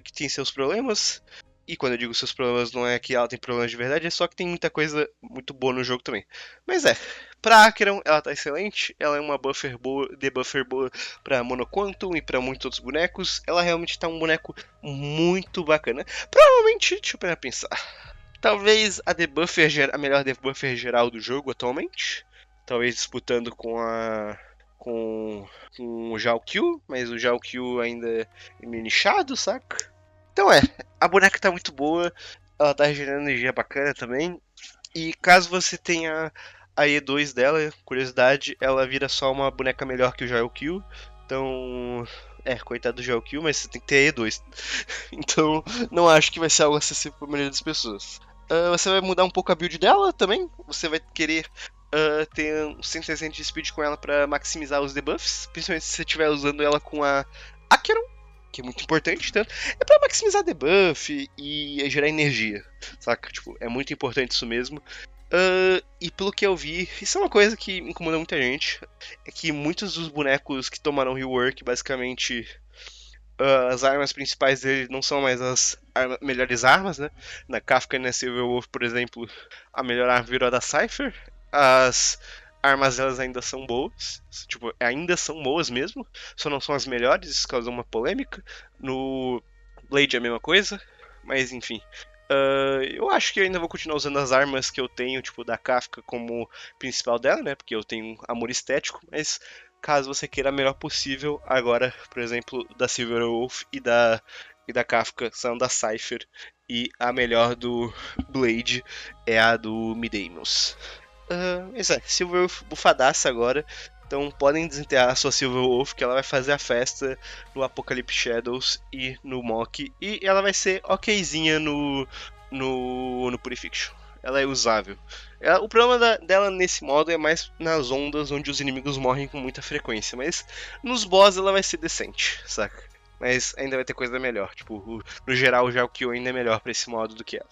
que tem seus problemas. E quando eu digo seus problemas, não é que ela tem problemas de verdade, é só que tem muita coisa muito boa no jogo também. Mas pra Acheron, ela tá excelente. Ela é uma buffer boa, debuffer boa pra Monoquantum e pra muitos outros bonecos. Ela realmente tá um boneco muito bacana. Provavelmente, deixa eu pensar. Talvez a melhor debuffer geral do jogo atualmente. Talvez disputando com o Q, mas o Q ainda é meio nichado, saca? Então a boneca tá muito boa, ela tá regenerando energia bacana também. E caso você tenha a E2 dela, curiosidade, ela vira só uma boneca melhor que o Q. Então, coitado do Q, mas você tem que ter a E2. Então, não acho que vai ser algo acessível para a maioria das pessoas. Você vai mudar um pouco a build dela também. Você vai querer ter um 160 de speed com ela para maximizar os debuffs, principalmente se você estiver usando ela com a Acheron, que é muito importante, tanto é para maximizar debuff e gerar energia, saca? Tipo, é muito importante isso mesmo. E pelo que eu vi, isso é uma coisa que incomoda muita gente, é que muitos dos bonecos que tomaram rework, basicamente, as armas principais dele não são mais as melhores armas, né? Na Kafka e na Silver Wolf, por exemplo, a melhor arma virou a da Cypher. As armas delas ainda são boas, tipo, ainda são boas mesmo, só não são as melhores, isso causou uma polêmica. No Blade é a mesma coisa, mas enfim. Eu acho que eu ainda vou continuar usando as armas que eu tenho, tipo, da Kafka como principal dela, né? Porque eu tenho um amor estético, mas caso você queira a melhor possível, agora, por exemplo, da Silver Wolf e da Kafka são da Cypher, e a melhor do Blade é a do Midamos. Isso é, Silver Wolf bufadaça agora. Então podem desenterrar a sua Silver Wolf, que ela vai fazer a festa no Apocalypse Shadows e no Mock. E ela vai ser okzinha no Purification. Ela é usável. O problema dela nesse modo é mais nas ondas onde os inimigos morrem com muita frequência. Mas nos boss ela vai ser decente, saca? Mas ainda vai ter coisa melhor. Tipo, no geral já o Kyo ainda é melhor pra esse modo do que ela.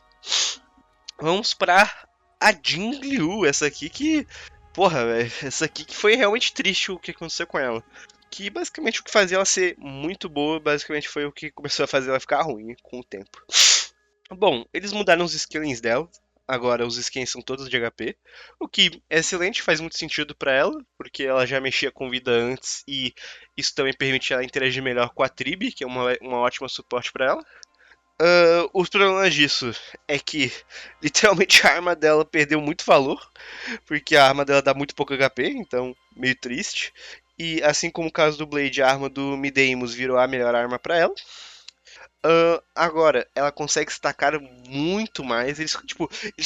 Vamos pra a Jing Liu, essa aqui que. Porra, velho, essa aqui que foi realmente triste o que aconteceu com ela. Que basicamente o que fazia ela ser muito boa, basicamente foi o que começou a fazer ela ficar ruim com o tempo. Bom, eles mudaram os skillings dela. Agora os skins são todos de HP, o que é excelente, faz muito sentido pra ela, porque ela já mexia com vida antes e isso também permite ela interagir melhor com a Tribe, que é uma ótima suporte pra ela. Os problemas disso é que literalmente a arma dela perdeu muito valor, porque a arma dela dá muito pouco HP, então meio triste. E assim como o caso do Blade, a arma do Mideimus virou a melhor arma pra ela. Agora, ela consegue estacar muito mais. Eles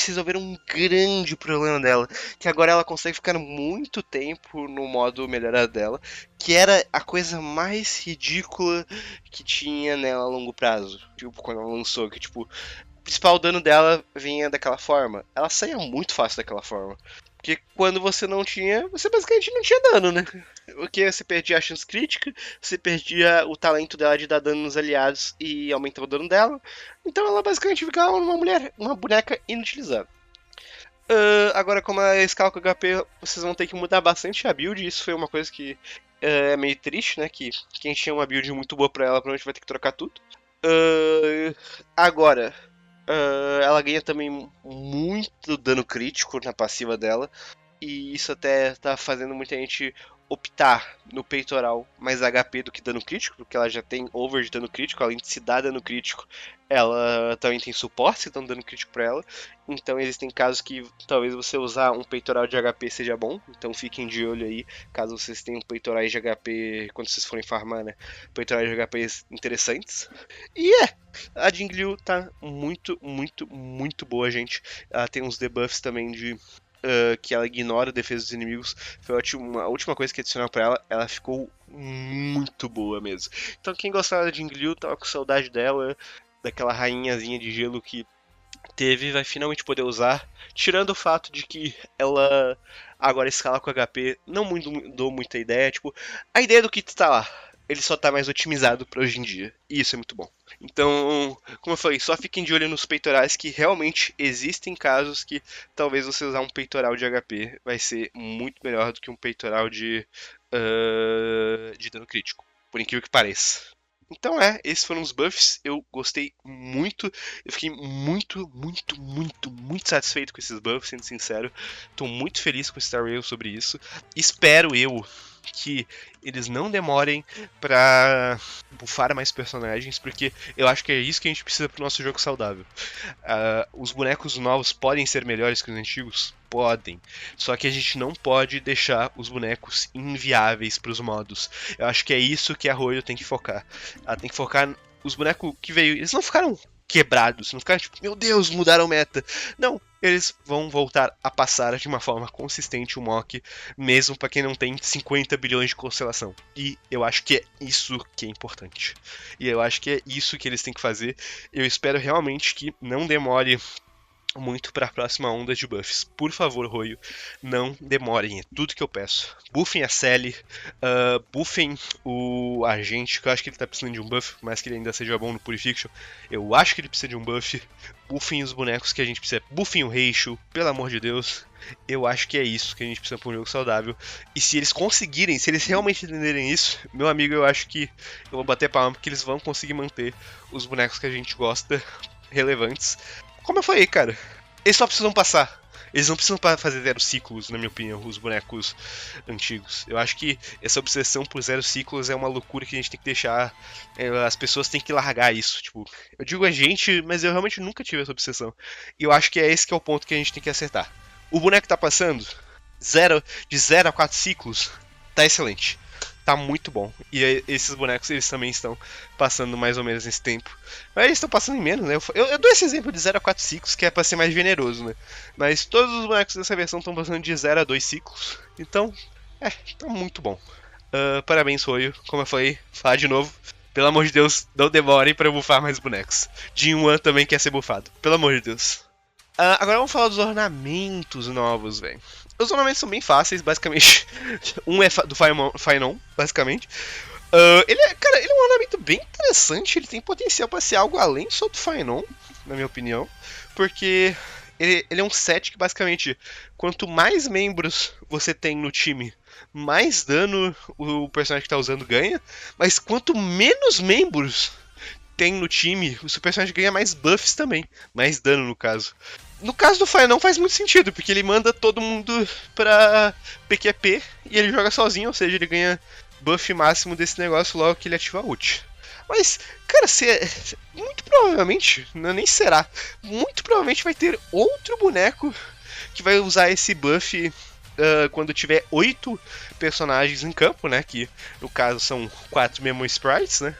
resolveram um grande problema dela. Que agora ela consegue ficar muito tempo no modo melhorado dela. Que era a coisa mais ridícula que tinha nela a longo prazo. Tipo, quando ela lançou. Que, tipo, o principal dano dela vinha daquela forma. Ela saía muito fácil daquela forma. Porque quando você não tinha, você basicamente não tinha dano, né? Porque você perdia a chance crítica, você perdia o talento dela de dar dano nos aliados e aumentar o dano dela. Então ela basicamente ficava uma boneca inutilizável. Agora, como ela escala com HP, vocês vão ter que mudar bastante a build. Isso foi uma coisa que é meio triste, né? Que quem tinha uma build muito boa pra ela provavelmente vai ter que trocar tudo. Agora, ela ganha também muito dano crítico na passiva dela. E isso até tá fazendo muita gente optar no peitoral mais HP do que dano crítico, porque ela já tem over de dano crítico, além de se dar dano crítico, ela também tem suporte, dando dano crítico pra ela. Então existem casos que talvez você usar um peitoral de HP seja bom, então fiquem de olho aí, caso vocês tenham peitorais de HP quando vocês forem farmar, né? Peitorais de HP interessantes. E a Jingliu tá muito, muito, muito boa, gente. Ela tem uns debuffs também de que ela ignora a defesa dos inimigos. Foi a última coisa que adicionaram pra ela. Ela ficou muito boa mesmo. Então quem gostava da Jingliu, tava com saudade dela, daquela rainhazinha de gelo que teve, vai finalmente poder usar. Tirando o fato de que ela agora escala com HP, não mudou muita ideia. Tipo, a ideia do kit tá lá. Ele só tá mais otimizado pra hoje em dia. E isso é muito bom. Então, como eu falei, só fiquem de olho nos peitorais, que realmente existem casos que talvez você usar um peitoral de HP vai ser muito melhor do que um peitoral de dano crítico. Por incrível que pareça. Então esses foram os buffs. Eu gostei muito. Eu fiquei muito, muito, muito, muito satisfeito com esses buffs, sendo sincero. Tô muito feliz com o Star Rail sobre isso. Espero eu que eles não demorem pra bufar mais personagens, porque eu acho que é isso que a gente precisa pro nosso jogo saudável. Os bonecos novos podem ser melhores que os antigos? Podem. Só que a gente não pode deixar os bonecos inviáveis pros modos. Eu acho que é isso que a Royal tem que focar. Ela tem que focar os bonecos que veio. Eles não ficaram quebrados, não ficaram tipo, meu Deus, mudaram meta. Não, eles vão voltar a passar de uma forma consistente o Mock, mesmo para quem não tem 50 bilhões de constelação. E eu acho que é isso que é importante. E eu acho que é isso que eles têm que fazer. Eu espero realmente que não demore muito para a próxima onda de buffs. Por favor, Roio, não demorem, é tudo que eu peço. Buffem a Sally, buffem o Agente, que eu acho que ele tá precisando de um buff, mas que ele ainda seja bom no Purification. Eu acho que ele precisa de um buff. Buffem os bonecos que a gente precisa. Buffem o Reichu, pelo amor de Deus. Eu acho que é isso que a gente precisa para um jogo saudável. E se eles conseguirem, se eles realmente entenderem isso, meu amigo, eu acho que eu vou bater palma porque eles vão conseguir manter os bonecos que a gente gosta relevantes. Como eu falei, cara, eles só precisam passar. Eles não precisam fazer 0 ciclos, na minha opinião, os bonecos antigos. Eu acho que essa obsessão por 0 ciclos é uma loucura que a gente tem que deixar. As pessoas têm que largar isso. Tipo, eu digo a gente, mas eu realmente nunca tive essa obsessão. E eu acho que é esse que é o ponto que a gente tem que acertar. O boneco tá passando de 0 a 4 ciclos, tá excelente. Tá muito bom. E esses bonecos, eles também estão passando mais ou menos nesse tempo. Mas eles estão passando em menos, né? Eu dou esse exemplo de 0 a 4 ciclos, que é pra ser mais generoso, né? Mas todos os bonecos dessa versão estão passando de 0 a 2 ciclos. Então, tá muito bom. Parabéns, Royo. Como eu falei, falar de novo. Pelo amor de Deus, não demorem pra eu bufar mais bonecos. Jin-Wan também quer ser bufado. Pelo amor de Deus. Agora vamos falar dos ornamentos novos, velho. Os ornamentos são bem fáceis, basicamente. Um é do Fainon, basicamente. Cara, ele é um ornamento bem interessante. Ele tem potencial para ser algo além só do Fainon, na minha opinião. Porque ele é um set que, basicamente, quanto mais membros você tem no time, mais dano o personagem que tá usando ganha. Mas quanto menos membros tem no time, o seu personagem ganha mais buffs também. Mais dano, no caso. No caso do Fire não faz muito sentido, porque ele manda todo mundo pra PQP e ele joga sozinho, ou seja, ele ganha buff máximo desse negócio logo que ele ativa a ult. Mas, cara, muito provavelmente, não nem será, muito provavelmente vai ter outro boneco que vai usar esse buff quando tiver 8 personagens em campo, né? Que no caso são 4 Memo Sprites, né?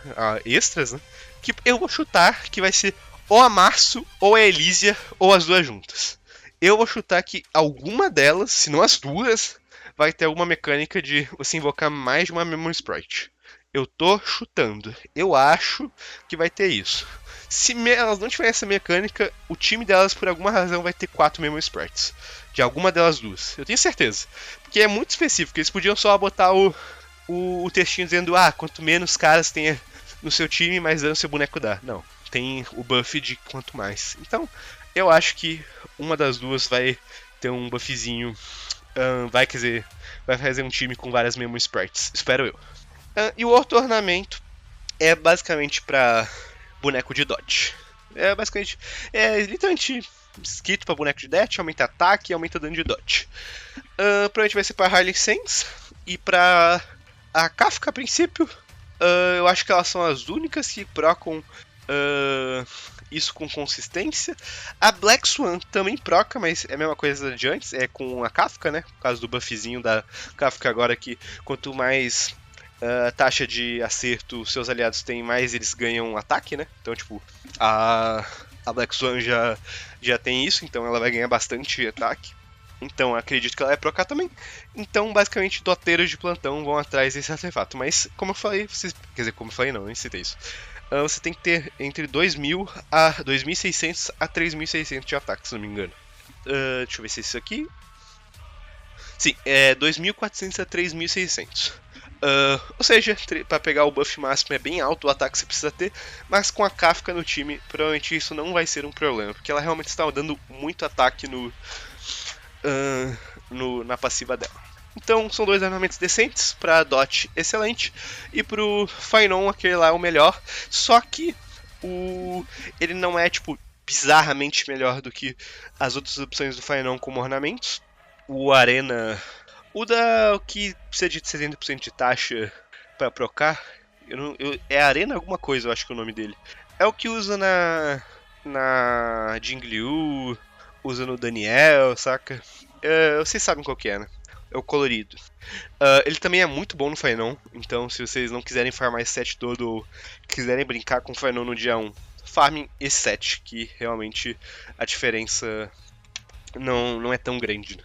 Extras, né? Que eu vou chutar que vai ser ou a Março, ou a Elísia, ou as duas juntas. Eu vou chutar que alguma delas, se não as duas, vai ter alguma mecânica de você invocar mais de uma Memo Sprite. Eu tô chutando. Eu acho que vai ter isso. Se elas não tiverem essa mecânica, o time delas, por alguma razão, vai ter 4 Memo Sprites. De alguma delas duas. Eu tenho certeza. Porque é muito específico. Eles podiam só botar o textinho dizendo: quanto menos caras tenha no seu time, mais dano seu boneco dá. Não. Tem o buff de quanto mais. Então, eu acho que uma das duas vai ter um buffzinho. Vai fazer um time com várias Memo Sprites. Espero eu. E o outro ornamento é basicamente pra boneco de dodge. Literalmente escrito pra boneco de dash, aumenta ataque e aumenta dano de dodge. Provavelmente vai ser pra Harley Sense e pra a Kafka a princípio. Eu acho que elas são as únicas que procam isso com consistência. A Black Swan também proca, mas é a mesma coisa de antes, é com a Kafka, né? Por causa do buffzinho da Kafka agora, que quanto mais taxa de acerto seus aliados têm, mais eles ganham ataque, né? Então, tipo, a Black Swan já tem isso, então ela vai ganhar bastante ataque. Então, acredito que ela vai procar também. Então, basicamente, doteiros de plantão vão atrás desse artefato. Mas, como eu falei, quer dizer, como eu falei não, nem citei isso. Você tem que ter entre 2.000 a 2.600 a 3.600 de ataque, se não me engano. Deixa eu ver se é isso aqui. Sim, é 2.400 a 3.600. Ou seja, para pegar o buff máximo é bem alto o ataque que você precisa ter, mas com a Kafka no time, provavelmente isso não vai ser um problema, porque ela realmente está dando muito ataque na passiva dela. Então são dois armamentos decentes, pra Dot excelente, e pro Fainon aquele lá é o melhor, só que ele não é tipo bizarramente melhor do que as outras opções do Fainon como ornamentos. O Arena, o que precisa de 70% de taxa pra procar, é Arena alguma coisa, eu acho que é o nome dele. É o que usa na Jingliu, usa no Daniel, saca? Vocês sabem qual que é, né? É o colorido. Ele também é muito bom no Fainon, então se vocês não quiserem farmar esse set todo ou quiserem brincar com o Fainon no dia 1, farmem esse set, que realmente a diferença não é tão grande, né?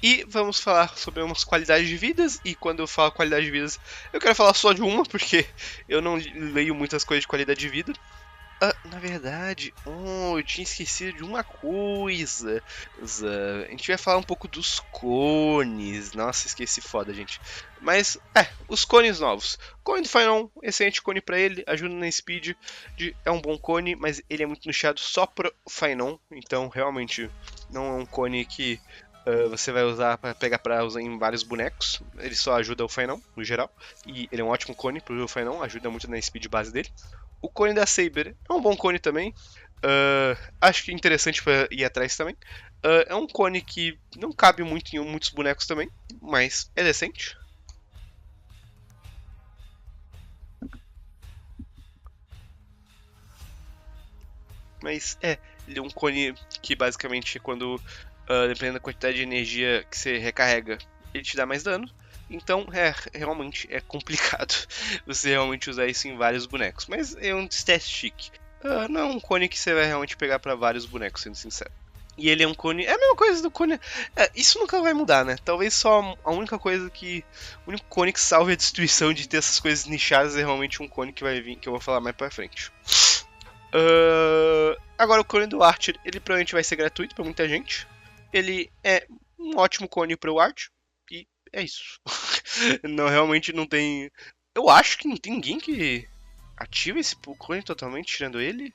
E vamos falar sobre umas qualidades de vidas, e quando eu falo qualidade de vidas, eu quero falar só de uma, porque eu não leio muitas coisas de qualidade de vida. Na verdade, eu tinha esquecido de uma coisa. A gente vai falar um pouco dos cones. Nossa, esqueci foda, gente. Mas, os cones novos. Cone do Fainon, excelente cone pra ele, ajuda na speed. É um bom cone, mas ele é muito nichado só pro Fainon. Então, realmente, não é um cone que você vai usar para pegar para usar em vários bonecos. Ele só ajuda o Fainon, no geral. E ele é um ótimo cone pro Fainon, ajuda muito na speed base dele. O cone da Saber é um bom cone também. Acho que é interessante pra ir atrás também. É um cone que não cabe muito em muitos bonecos também, mas é decente. Mas ele é um cone que basicamente quando, dependendo da quantidade de energia que você recarrega, ele te dá mais dano. Então, realmente é complicado você realmente usar isso em vários bonecos. Mas é um stat chique. Não é um cone que você vai realmente pegar para vários bonecos, sendo sincero. E ele é um cone. É a mesma coisa do cone. Isso nunca vai mudar, né? Talvez só a única coisa que. O único cone que salve a destruição de ter essas coisas nichadas é realmente um cone que vai vir, que eu vou falar mais pra frente. Agora o cone do Archer, ele provavelmente vai ser gratuito pra muita gente. Ele é um ótimo cone pro Archer. E é isso. Não, realmente não tem. Eu acho que não tem ninguém que ativa esse cone totalmente, tirando ele.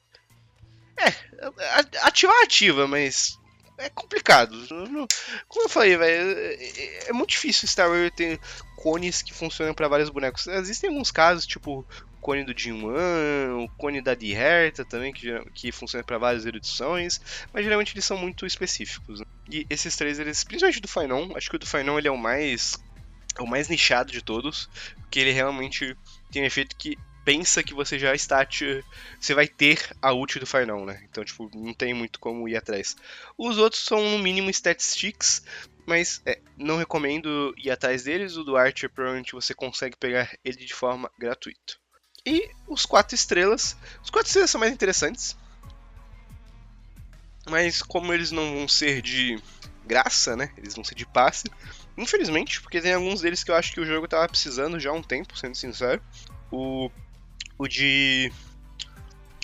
Ativa, mas é complicado. Como eu falei, velho, é muito difícil Star Wars ter cones que funcionam para vários bonecos. Existem alguns casos, tipo o cone do Jin-Wan, o cone da Dierta também, que funciona para várias erudições, mas geralmente eles são muito específicos. Né? E esses três, eles, principalmente do Fainon, acho que o do Fainon ele é o mais nichado de todos, porque ele realmente tem um efeito que pensa que você já está você vai ter a ult do Final, né? Então, tipo, não tem muito como ir atrás. Os outros são no mínimo statistics, mas não recomendo ir atrás deles. O do Archer provavelmente você consegue pegar ele de forma gratuita. E os 4 estrelas. Os 4 estrelas são mais interessantes. Mas como eles não vão ser de graça, né? Eles vão ser de passe. Infelizmente, porque tem alguns deles que eu acho que o jogo tava precisando já há um tempo, sendo sincero. O, o de.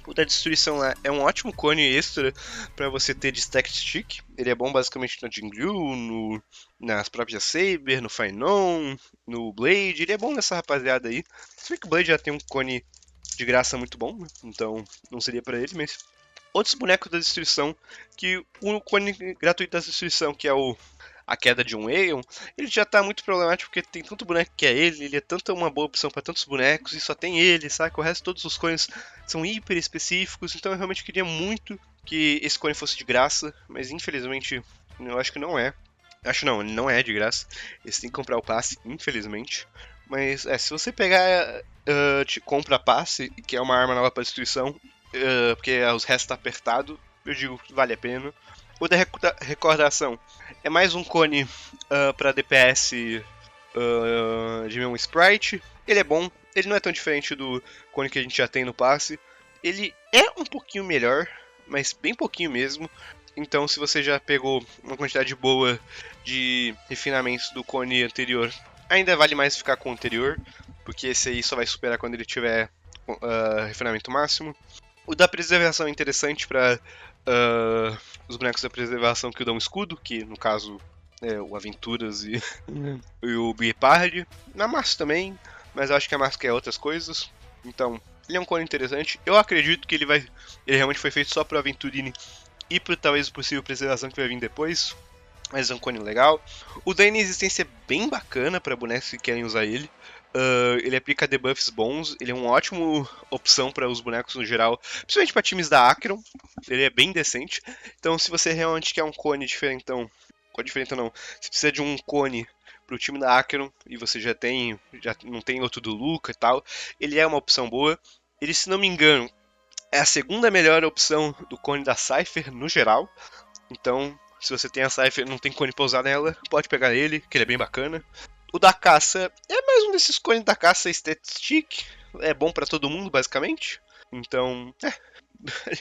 O da destruição lá é um ótimo cone extra para você ter de stack stick. Ele é bom basicamente no Jingliu, nas próprias Saber, no Fainon, no Blade. Ele é bom nessa rapaziada aí. Se bem que o Blade já tem um cone de graça muito bom, né? Então não seria para ele, mas outros bonecos da destruição, que o cone gratuito da destruição, que é a queda de um Aeon, ele já tá muito problemático porque tem tanto boneco que é ele é tanto uma boa opção para tantos bonecos e só tem ele, sabe? O resto todos os cones são hiper específicos, então eu realmente queria muito que esse cone fosse de graça, mas infelizmente eu acho que não é. Acho não, ele não é de graça. Você tem que comprar o passe, infelizmente. Mas se você pegar, compra passe, que é uma arma nova para destruição, porque os restos tá apertado, eu digo que vale a pena. O da recordação é mais um cone para DPS de meu sprite. Ele é bom, ele não é tão diferente do cone que a gente já tem no passe. Ele é um pouquinho melhor, mas bem pouquinho mesmo. Então, se você já pegou uma quantidade boa de refinamentos do cone anterior, ainda vale mais ficar com o anterior, porque esse aí só vai superar quando ele tiver refinamento máximo. O da preservação é interessante para os bonecos da preservação que dão escudo, que no caso é o Aventuras e o Biepard. Na Márcio também, mas eu acho que a Márcio quer outras coisas. Então, ele é um clone interessante. Eu acredito que ele realmente foi feito só para Aventurine e para talvez possível preservação que vai vir depois. Mas é um cone legal. O da inexistência é bem bacana para bonecos que querem usar ele. Ele aplica debuffs bons, ele é uma ótima opção para os bonecos no geral, principalmente para times da Acheron. Ele é bem decente. Então, se você realmente quer um cone diferentão, diferentão não, se precisa de um cone para o time da Acheron e você já não tem outro do Luca e tal, ele é uma opção boa. Ele, se não me engano, é a segunda melhor opção do cone da Cypher no geral. Então, se você tem a Cypher e não tem cone pra usar nela, pode pegar ele, que ele é bem bacana. O da caça é mais um desses cones da caça statistic. É bom pra todo mundo, basicamente. Então,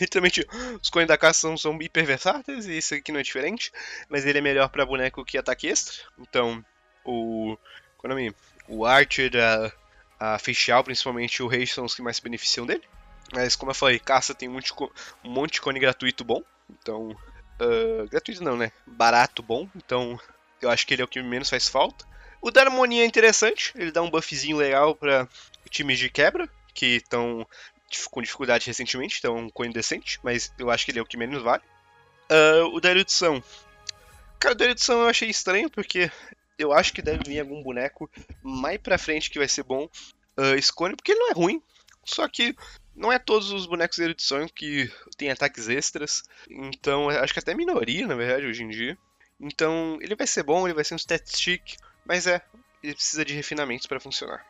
literalmente, os cones da caça são hiper versáteis, e esse aqui não é diferente. Mas ele é melhor pra boneco que ataque extra. Então, qual é o nome? O Archer, a Facial, principalmente o Rei, são os que mais se beneficiam dele. Mas, como eu falei, caça tem um monte de cone gratuito bom. Então, gratuito não, né? Barato bom. Então, eu acho que ele é o que menos faz falta. O da harmonia é interessante, ele dá um buffzinho legal para times de quebra, que estão com dificuldade recentemente, então é um coin decente, mas eu acho que ele é o que menos vale. O da erudição. Cara, o da erudição eu achei estranho, porque eu acho que deve vir algum boneco mais pra frente que vai ser bom esse cone, porque ele não é ruim, só que Não é todos os bonecos dele de sonho que têm ataques extras, então acho que até minoria, na verdade, hoje em dia. Então ele vai ser bom, ele vai ser um stat stick, mas ele precisa de refinamentos para funcionar.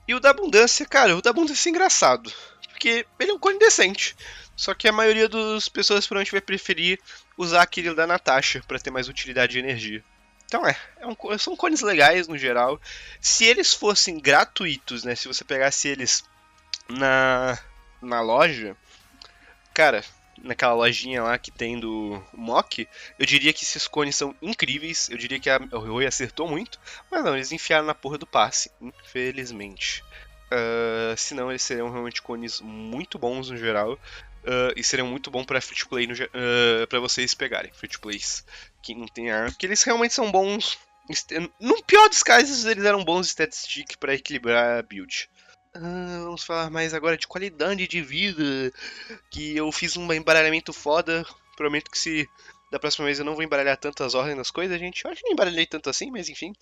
E o da abundância, cara, o da abundância é engraçado, porque ele é um cone decente. Só que a maioria das pessoas provavelmente vai preferir usar aquele da Natasha para ter mais utilidade de energia. Então são cones legais no geral. Se eles fossem gratuitos, né? Se você pegasse eles na loja, cara, naquela lojinha lá que tem do Mock, eu diria que esses cones são incríveis. Eu diria que a Rui acertou muito, mas não, eles enfiaram na porra do passe, infelizmente. Senão eles seriam realmente cones muito bons no geral. E seriam muito bons pra free to play pra vocês pegarem. Free to plays que não tem arma. Porque eles realmente são bons. No pior dos casos, eles eram bons statistic pra equilibrar a build. Vamos falar mais agora de qualidade de vida. Que eu fiz um embaralhamento foda. Prometo que se da próxima vez eu não vou embaralhar tantas ordens das coisas, gente. Eu acho que nem embaralhei tanto assim, mas enfim.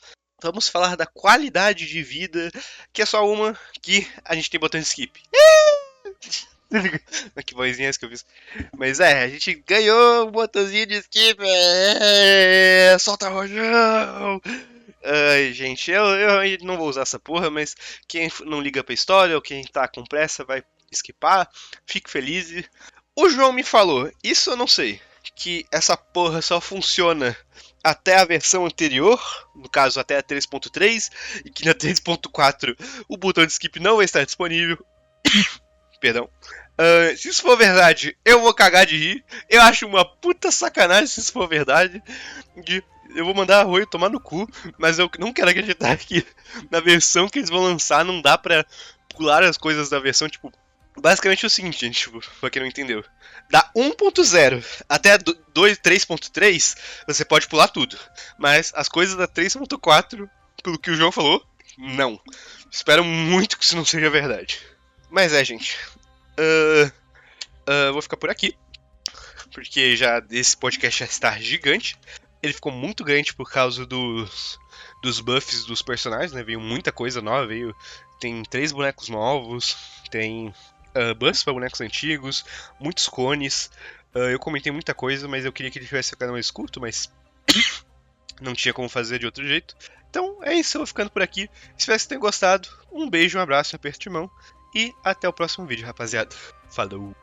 Vamos falar da qualidade de vida, que é só uma que a gente tem botão de skip. Que vozinha é essa que eu fiz? Mas a gente ganhou um botãozinho de skip. Solta rojão! Ai, gente, eu não vou usar essa porra, mas quem não liga pra história ou quem tá com pressa vai skipar. Fique feliz. O João me falou, isso eu não sei, que essa porra só funciona até a versão anterior, no caso até a 3.3, e que na 3.4 o botão de skip não vai estar disponível. Perdão. Se isso for verdade, eu vou cagar de rir. Eu acho uma puta sacanagem se isso for verdade. Eu vou mandar a Rui tomar no cu, mas eu não quero acreditar que na versão que eles vão lançar não dá pra pular as coisas da versão, tipo. Basicamente é o seguinte, gente, tipo, pra quem não entendeu. Da 1.0 até a 3.3, você pode pular tudo. Mas as coisas da 3.4, pelo que o João falou, não. Espero muito que isso não seja verdade. Mas gente. Vou ficar por aqui. Porque já esse podcast já está gigante. Ele ficou muito grande por causa dos buffs dos personagens, né? Veio muita coisa nova, tem 3 bonecos novos, tem buffs para bonecos antigos, muitos cones. Eu comentei muita coisa, mas eu queria que ele tivesse ficado mais curto, mas não tinha como fazer de outro jeito. Então é isso, eu vou ficando por aqui. Espero que vocês tenham gostado. Um beijo, um abraço, um aperto de mão. E até o próximo vídeo, rapaziada. Falou!